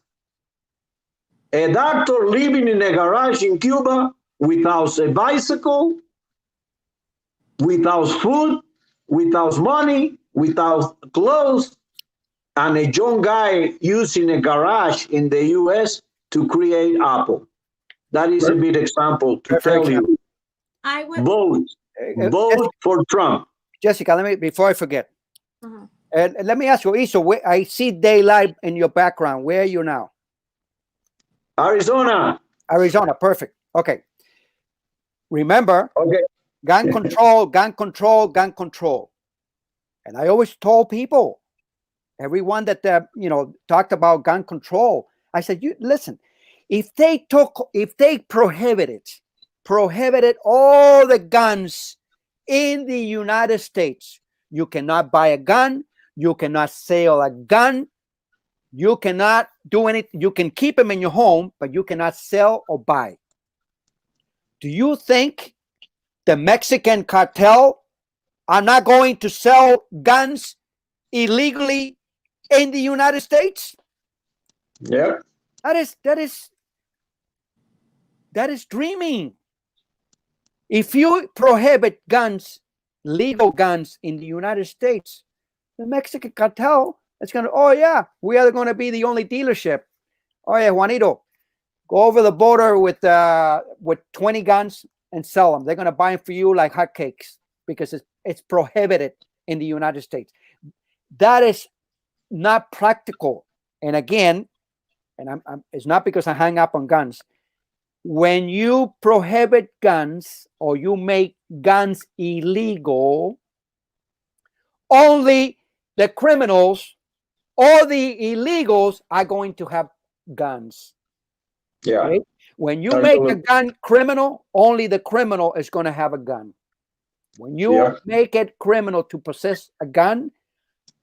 A doctor living in a garage in Cuba without a bicycle, without food, without money, without clothes, and a young guy using a garage in the US to create Apple. That is a big example to tell you. I would Vote for Trump. Jessyca, let me, before I forget, let me ask you, Iso, I see daylight in your background. Where are you now? Arizona. Arizona, perfect. Okay. Remember, gun control, gun control, gun control. And I always told people, everyone that talked about gun control, I said, you listen, if they prohibited all the guns in the United States, you cannot buy a gun, you cannot sell a gun, you cannot do anything. You can keep them in your home, but you cannot sell or buy. Do you think the Mexican cartel are not going to sell guns illegally in the United States? Yeah. That is dreaming. If you prohibit guns, legal guns in the United States, the Mexican cartel is going to, oh yeah, we are going to be the only dealership. Oh yeah, Juanito, go over the border with 20 guns and sell them. They're going to buy them for you like hotcakes because it's prohibited in the United States. That is not practical. And again, and it's not because I hang up on guns. When you prohibit guns or you make guns illegal, only the criminals or the illegals are going to have guns. Yeah. Right? When you make a gun criminal, only the criminal is going to have a gun. When you make it criminal to possess a gun,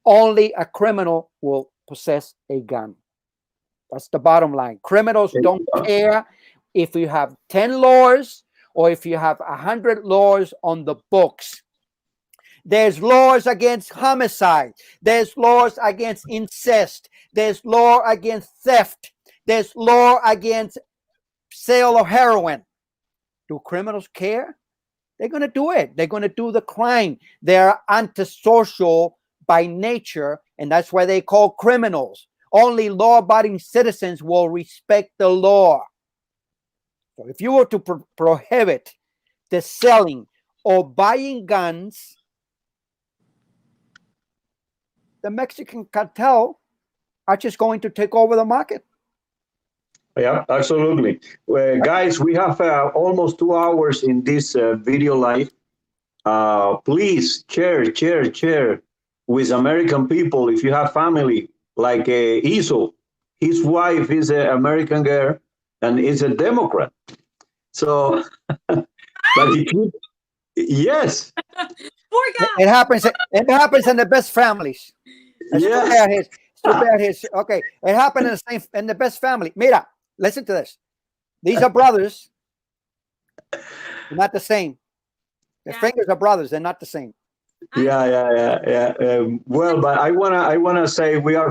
only a criminal will possess a gun. That's the bottom line. Criminals don't care if you have 10 laws or if you have 100 laws on the books. There's laws against homicide. There's laws against incest. There's law against theft. There's law against sale of heroin. Do criminals care? They're going to do it. They're going to do the crime. They're antisocial by nature, and that's why they call criminals. Only law-abiding citizens will respect the law. So if you were to prohibit the selling or buying guns, the Mexican cartel are just going to take over the market. Yeah, absolutely. Guys, we have almost 2 hours in this video live. Please share with American people. If you have family like Iso, his wife is an American girl and is a Democrat. So, but yes. Poor guy. It happens in the best families. Yes. Okay, it happened in the best family. Mira, listen to this. These are brothers. They're not the same. The fingers are brothers. They're not the same. Yeah. Well, but I wanna say we are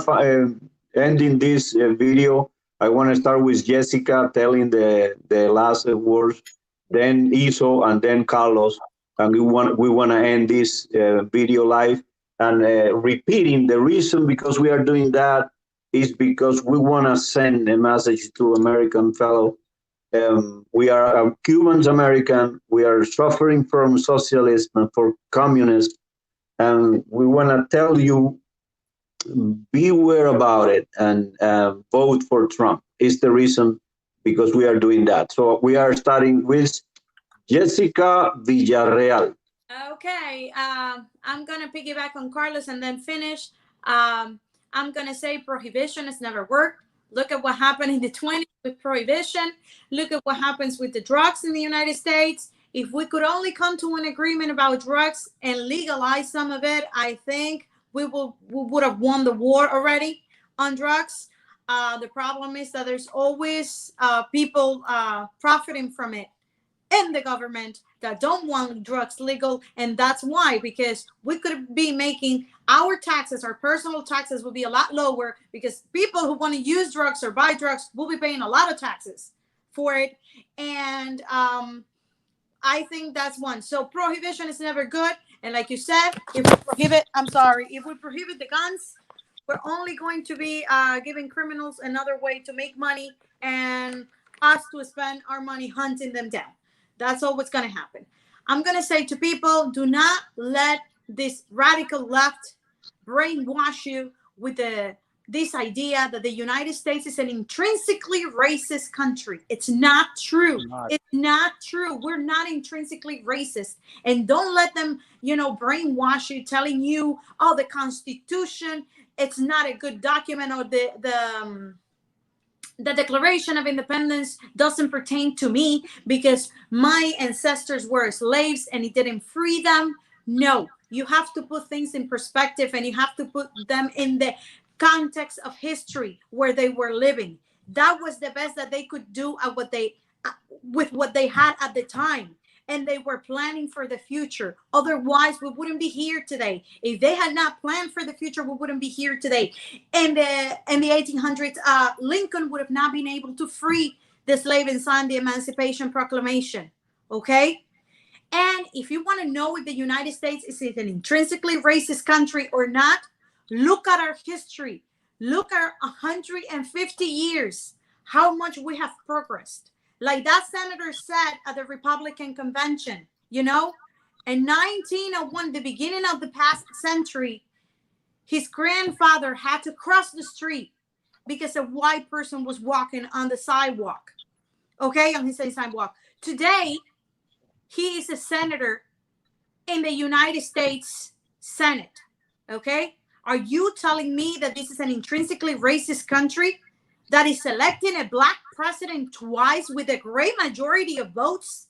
ending this video. I want to start with Jessyca telling the last words, then Iso, and then Carlos. And we want to end this video live and repeating the reason because we are doing that is because we want to send a message to American fellow We are Cubans American. We are suffering from socialism and for communism. And we want to tell you, beware about it and vote for Trump. Is the reason because we are doing that. So we are starting with Jessyca Villarreal. Okay, I'm gonna piggyback on Carlos and then finish. I'm gonna say prohibition has never worked. Look at what happened in the 20s with prohibition. Look at what happens with the drugs in the United States. If we could only come to an agreement about drugs and legalize some of it, I think we would have won the war already on drugs. The problem is that there's always people profiting from it in the government that don't want drugs legal, and that's why, because we could be making our taxes, our personal taxes will be a lot lower, because people who want to use drugs or buy drugs will be paying a lot of taxes for it. And I think that's one. So prohibition is never good, and like you said, if we prohibit the guns, we're only going to be giving criminals another way to make money and us to spend our money hunting them down. That's all what's going to happen. I'm going to say to people, do not let this radical left brainwash you with this idea that the United States is an intrinsically racist country. It's not true. It's not true. We're not intrinsically racist. And don't let them, brainwash you, telling you, oh, the Constitution, it's not a good document, or the Declaration of Independence doesn't pertain to me because my ancestors were slaves and it didn't free them. No, you have to put things in perspective, and you have to put them in the context of history where they were living. That was the best that they could do with what they had at the time. And they were planning for the future. Otherwise, we wouldn't be here today. If they had not planned for the future, we wouldn't be here today. In the 1800s, Lincoln would have not been able to free the slave and sign the Emancipation Proclamation. Okay? And if you want to know if the United States is an intrinsically racist country or not, look at our history. Look at 150 years, how much we have progressed. Like that senator said at the Republican convention, in 1901, the beginning of the past century, his grandfather had to cross the street because a white person was walking on the sidewalk. Okay, on his sidewalk. Today, he is a senator in the United States Senate. Okay, are you telling me that this is an intrinsically racist country that is electing a black president twice with a great majority of votes?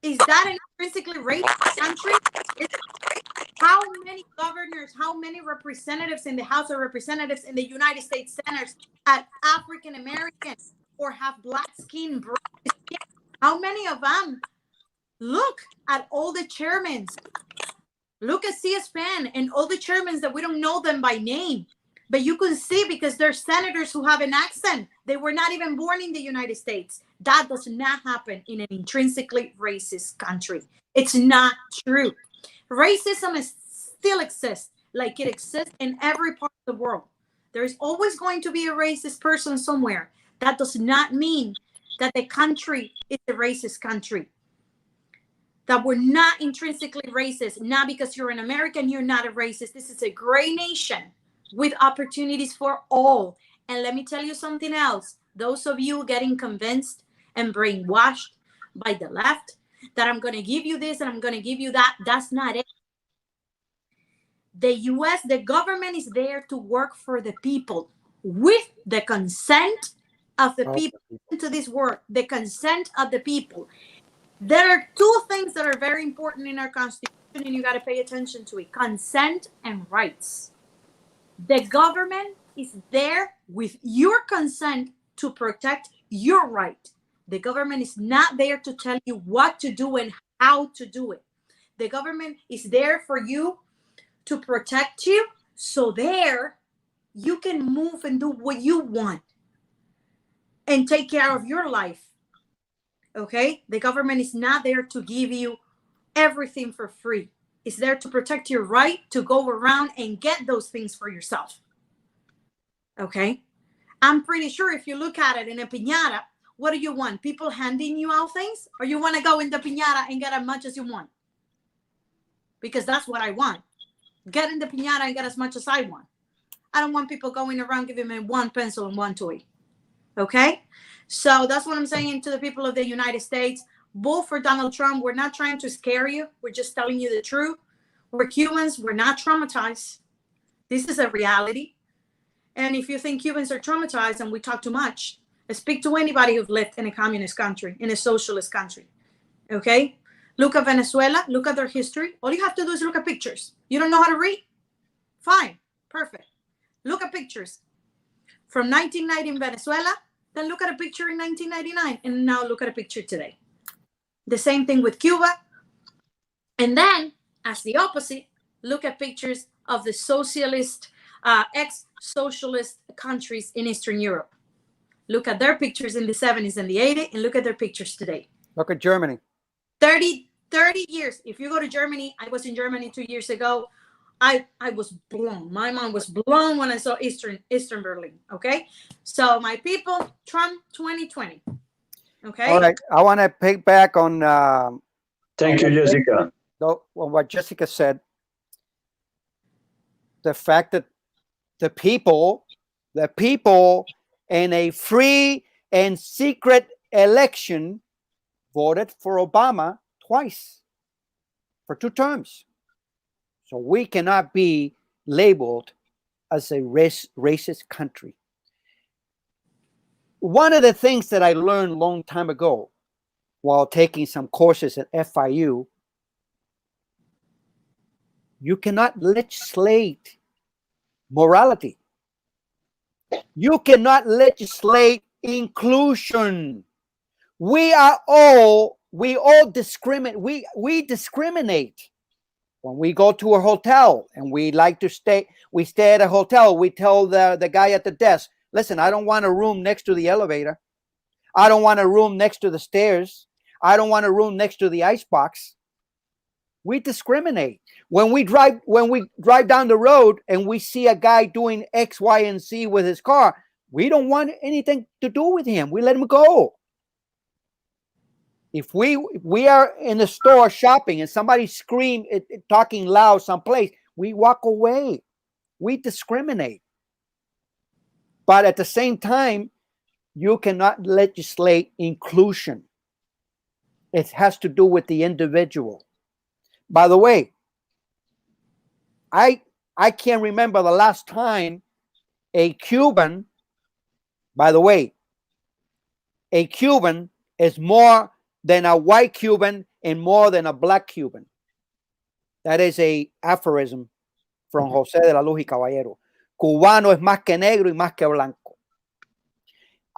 Is that an intrinsically racist country? How many governors, how many representatives in the House of Representatives in the United States Senate are African Americans or have black skin, brown skin? How many of them? Look at all the chairmen. Look at C-SPAN and all the chairmen that we don't know them by name. But you can see, because they're senators who have an accent. They were not even born in the United States. That does not happen in an intrinsically racist country. It's not true. Racism still exists, like it exists in every part of the world. There is always going to be a racist person somewhere. That does not mean that the country is a racist country. That we're not intrinsically racist. Not because you're an American, you're not a racist. This is a great nation with opportunities for all. And let me tell you something else. Those of you getting convinced and brainwashed by the left that I'm going to give you this and I'm going to give you that, that's not it. The US, the government is there to work for the people with the consent of the people. Into this word, the consent of the people. There are two things that are very important in our Constitution, and you got to pay attention to it. Consent and rights. The government is there with your consent to protect your right. The government is not there to tell you what to do and how to do it. The government is there for you to protect you, so there you can move and do what you want and take care of your life. Okay? The government is not there to give you everything for free. It's there to protect your right to go around and get those things for yourself. Okay? I'm pretty sure if you look at it in a piñata, What do you want? People handing you out things? Or you want to go in the piñata and get as much as you want? Because that's what I want. Get in the piñata and get as much as I want. I don't want people going around giving me one pencil and one toy. Okay? So that's what I'm saying to the people of the United States. Vote for Donald Trump. We're not trying to scare you. We're just telling you the truth. We're Cubans. We're not traumatized. This is a reality. And if you think Cubans are traumatized and we talk too much, speak to anybody who's lived in a communist country, in a socialist country. Okay? Look at Venezuela. Look at their history. All you have to do is look at pictures. You don't know how to read? Fine. Perfect. Look at pictures from 1990 in Venezuela, then look at a picture in 1999, and now look at a picture today. The same thing with Cuba. And then, as the opposite, look at pictures of the socialist, ex-socialist countries in Eastern Europe. Look at their pictures in the 70s and the 80s, and look at their pictures today. Look at Germany. 30 years. If you go to Germany, I was in Germany 2 years ago. I was blown. My mind was blown when I saw Eastern Berlin. Okay, so my people, Trump 2020. Okay. All right. I want to pick back on. Thank you, Jessyca. On what Jessyca said. The fact that the people in a free and secret election voted for Obama twice for 2 terms. So we cannot be labeled as a racist country. One of the things that I learned a long time ago while taking some courses at FIU, you cannot legislate morality. You cannot legislate inclusion. We all discriminate. We discriminate. When we go to a hotel and we like to stay at a hotel, we tell the guy at the desk, listen, I don't want a room next to the elevator. I don't want a room next to the stairs. I don't want a room next to the icebox. We discriminate. When we drive down the road and we see a guy doing X, Y, and Z with his car, we don't want anything to do with him. We let him go. If we are in the store shopping and somebody scream talking loud someplace, we walk away. We discriminate. But at the same time, you cannot legislate inclusion. It has to do with the individual. By the way, I can't remember the last time a Cuban, by the way, a Cuban is more than a white Cuban and more than a black Cuban. That is a aphorism from José de la Luz y Caballero. Cubano es más que negro y más que blanco.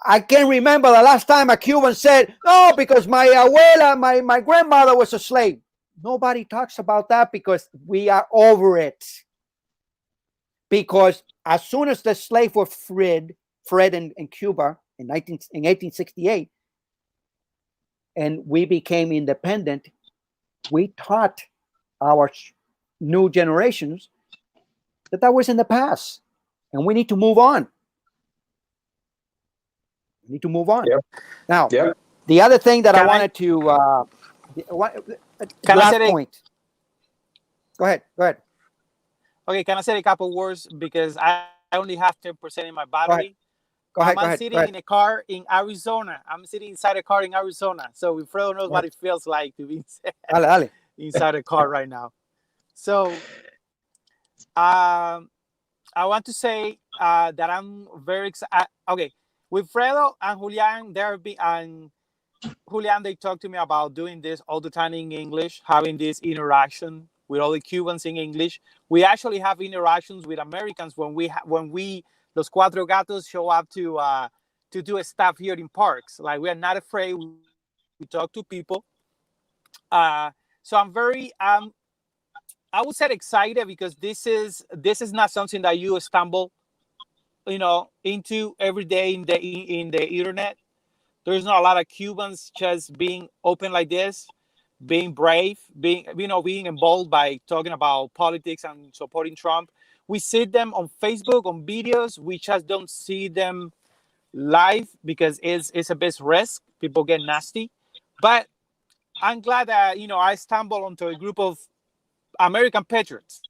I can't remember the last time a Cuban said, no, because my abuela, my grandmother was a slave. Nobody talks about that because we are over it. Because as soon as the slaves were freed in Cuba in 1868, and we became independent, we taught our new generations that was in the past, and we need to move on. We need to move on. Yep. Now, the other thing that I wanted to last point. Go ahead. Okay, can I say a couple words because I only have 10% in my battery. I'm sitting in a car in Arizona. I'm sitting inside a car in Arizona. So Wilfredo knows what it feels like to be inside a car right now. So I want to say that I'm very excited. Okay, Wilfredo and Julian, they talk to me about doing this all the time in English, having this interaction with all the Cubans in English. We actually have interactions with Americans when we Los Cuatro Gatos show up to do stuff here in parks. Like, we are not afraid. We talk to people. So I'm very, I would say excited because this is not something that you stumble, into every day in the internet. There's not a lot of Cubans just being open like this, being brave, being involved by talking about politics and supporting Trump. We see them on Facebook, on videos. We just don't see them life because it's a bit risk. People get nasty, but I'm glad that I stumbled onto a group of American patriots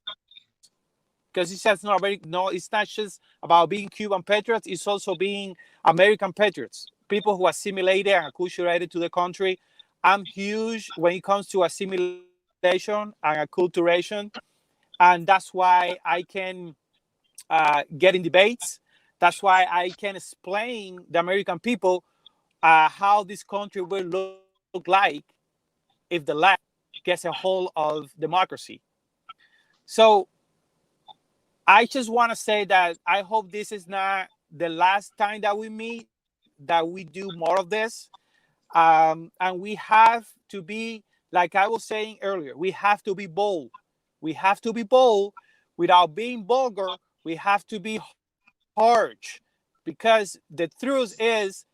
because it's just not very no. It's not just about being Cuban patriots. It's also being American patriots. People who assimilated and acculturated to the country. I'm huge when it comes to assimilation and acculturation, and that's why I can get in debates. That's why I can explain the American people how this country will look like if the left gets a hold of democracy. So I just want to say that I hope this is not the last time that we meet, that we do more of this. And we have to be, like I was saying earlier, we have to be bold. We have to be bold without being vulgar. We have to be harsh because the truth is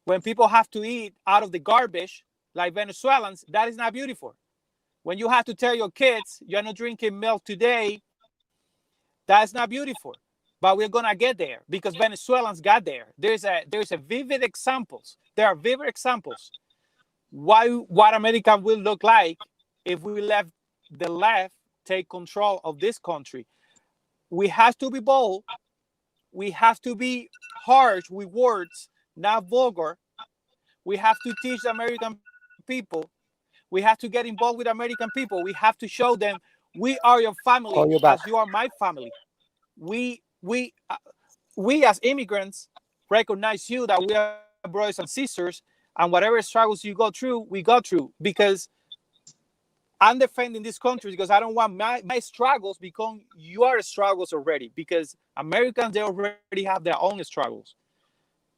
when people have to eat out of the garbage, like Venezuelans, that is not beautiful. When you have to tell your kids you're not drinking milk today, that's not beautiful. But we're gonna get there because Venezuelans got there. There's a vivid examples. There are vivid examples what America will look like if we let the left take control of this country. We have to be bold. We have to be harsh with words, not vulgar. We have to teach the American people. We have to get involved with American people. We have to show them we are your family Call you as back. you are my family. We we uh, we as immigrants recognize you that we are brothers and sisters, and whatever struggles you go through, we go through because I'm defending this country because I don't want my struggles become your struggles already because Americans they already have their own struggles.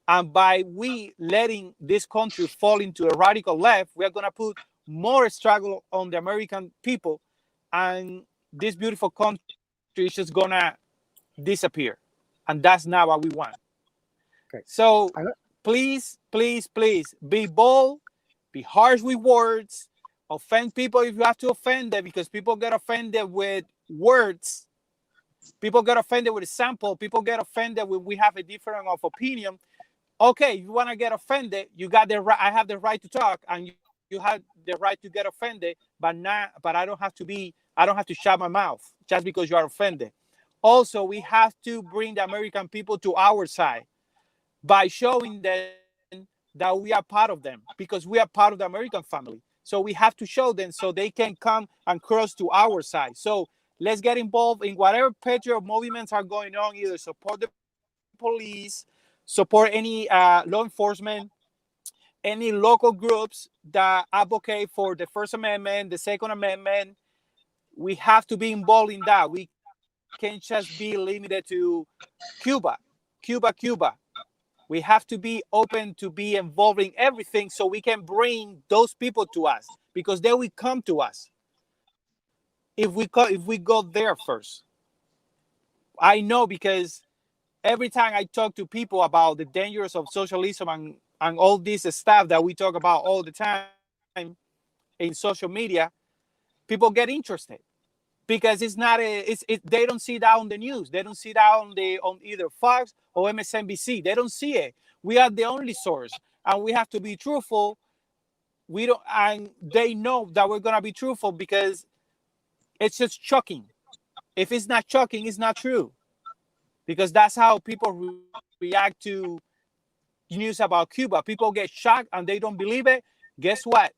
And by we letting this country fall into a radical left, we are going to put more struggle on the American people. And this beautiful country is just going to disappear. And that's not what we want. Okay. So I, please, please, please be bold, be harsh with words, offend people if you have to offend them because people get offended with words. People get offended with a sample. People get offended when we have a different of opinion. Okay, you want to get offended, you got the right. I have the right to talk, and you have the right to get offended. But I don't have to be. I don't have to shut my mouth just because you are offended. Also, we have to bring the American people to our side by showing them that we are part of them because we are part of the American family. So we have to show them so they can come and cross to our side. So let's get involved in whatever patriot movements are going on. Either support the police, support any law enforcement, any local groups that advocate for the First Amendment, the Second Amendment. We have to be involved in that. We can't just be limited to Cuba, Cuba. We have to be open to be involved in everything so we can bring those people to us because they will come to us if we go there first. I know because every time I talk to people about the dangers of socialism and all this stuff that we talk about all the time in social media, people get interested because it's not they don't see that on the news. They don't see that on either Fox or MSNBC. They don't see it. We are the only source, and we have to be truthful. We don't, and they know that we're gonna be truthful because it's just shocking. If it's not shocking, it's not true because that's how people react to news about Cuba. People get shocked and they don't believe it. Guess what?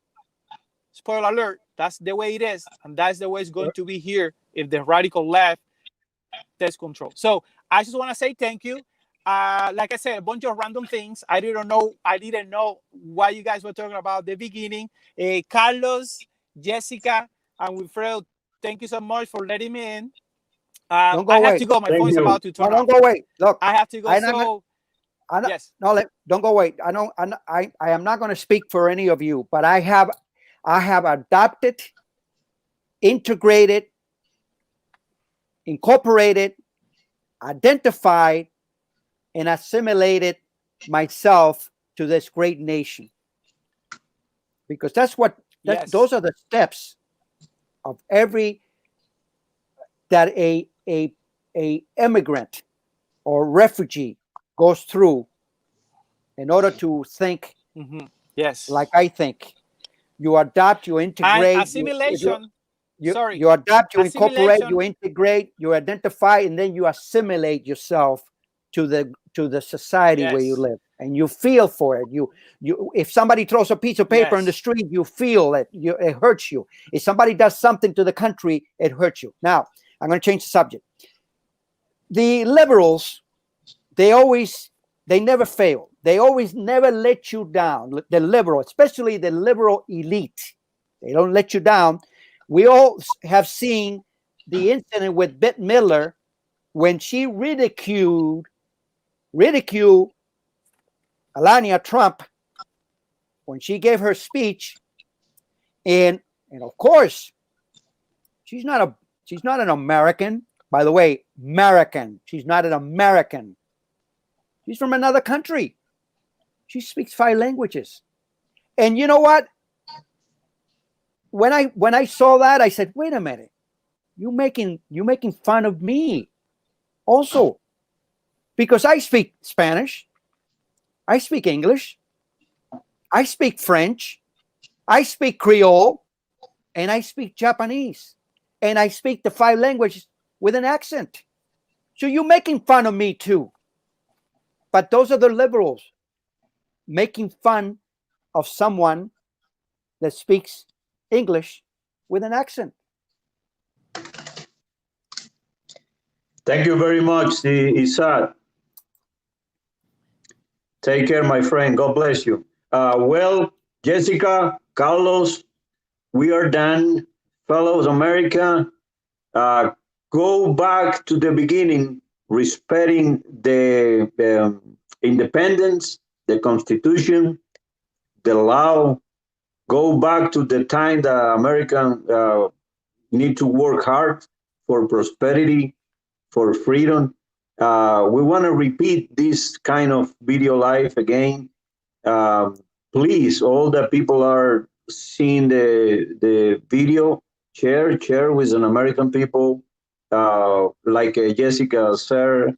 Spoiler alert, that's the way it is. And that's the way it's going to be here if the radical left takes control. So I just want to say thank you. Like I said, a bunch of random things. I didn't know what you guys were talking about at the beginning. Carlos, Jessica, and Wilfredo, thank you so much for letting me in. don't I go have away. to go. My Thank phone's you. about to No, turn don't off. go away. Look, I have to go. I'm not, So I'm not, yes. no, don't go away. I am not going to speak for any of you, but I have adopted, integrated, incorporated, identified, and assimilated myself to this great nation because Yes. those are the steps of every that a immigrant or refugee goes through in order to think Yes. like I think. You adapt, you integrate. And assimilation. You adapt, you incorporate, Assimilation. you integrate, you identify, and then you assimilate yourself to the society where you live, and you feel for it. You if somebody throws a piece of paper in the street, you feel it. It hurts you. If somebody does something to the country, it hurts you. Now, I'm going to change the subject. The liberals, they never fail. They always never let you down. The liberal, especially the liberal elite, they don't let you down. We all have seen the incident with Bette Midler when she ridiculed Melania Trump when she gave her speech, and of course she's not an American. By the way, American. She's not an American. She's from another country. She speaks 5 languages. And you know what? When I saw that, I said, wait a minute. You making fun of me also. Because I speak Spanish. I speak English. I speak French. I speak Creole. And I speak Japanese. And I speak the 5 languages with an accent. So you're making fun of me too. But those are the liberals making fun of someone that speaks English with an accent. Thank you very much, Isaac. Take care, my friend. God bless you. Well, Jessyca, Carlos, we are done. Fellows America, go back to the beginning, respecting the independence, the Constitution, the law. Go back to the time that Americans need to work hard for prosperity, for freedom. We want to repeat this kind of video live again. Please, all the people are seeing the video, share with an American people. Like Jessyca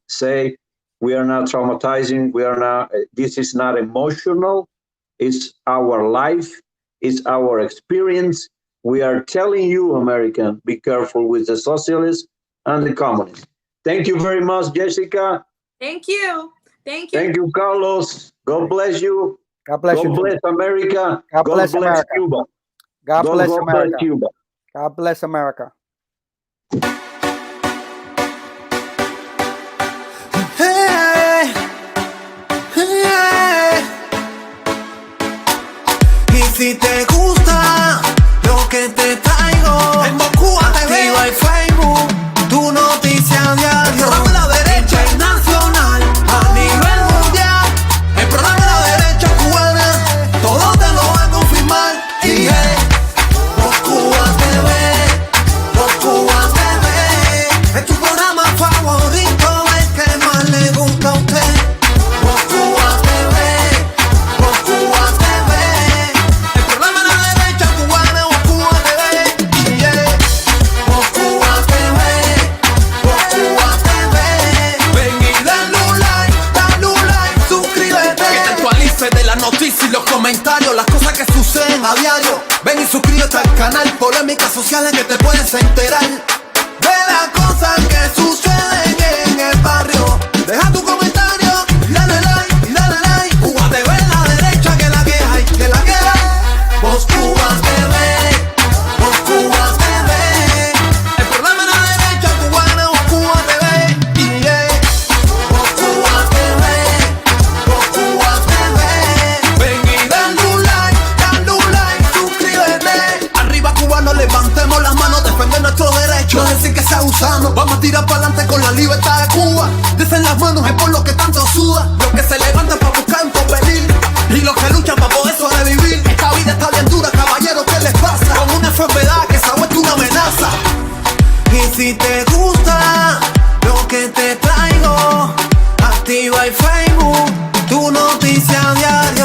say, we are not traumatizing. We are not. This is not emotional. It's our life. It's our experience. We are telling you, American, be careful with the socialists and the communists. Thank you very much, Jessyca. Thank you. Thank you. Thank you, Carlos. God bless you. God bless you. God bless America. God bless America. Cuba. God bless America. Cuba. God bless America. Hey, hey. Y si te gusta lo que te traigo, en VozCubaTv, activa el Facebook, tu noticia diario. El programa de la derecha internacional a nivel mundial. El programa de la derecha cubana, todo te lo va a confirmar. Y VozCubaTv, VozCubaTv, es tu programa favorito, el que más le gusta a usted. VozCubaTv, VozCubaTV, el programa de la derecha cubana, VozCubaTV. VozCubaTV, VozCubaTV. Ven y dale un like, suscríbete. Que te actualices de las noticias y los comentarios, las cosas que suceden a diario. Ven y suscríbete al canal, polémicas sociales que te puedes enterar de las cosas que suceden en el barrio. Deja tu comentario y dale like, CubaTV, la derecha que la que hay, que la que hay. VozCubaTV, VozCubaTV, el programa de la derecha cubana, VozCubaTV. VozCubaTV, VozCubaTV. Ven y dale un like, suscríbete. Arriba cubanos, levantemos las manos, defender nuestros derechos. No decir que sea gusano, vamos a tirar para adelante con la libertad de Cuba. Dicen las manos es por lo que tanto suda, los que se levantan para buscar un porvenir y los que luchan para poder sobrevivir. Esta vida está bien dura, caballero, ¿qué les pasa? Con una enfermedad que se ha vuelto una amenaza. Y si te gusta lo que te traigo, activa el Facebook, tu noticia diaria.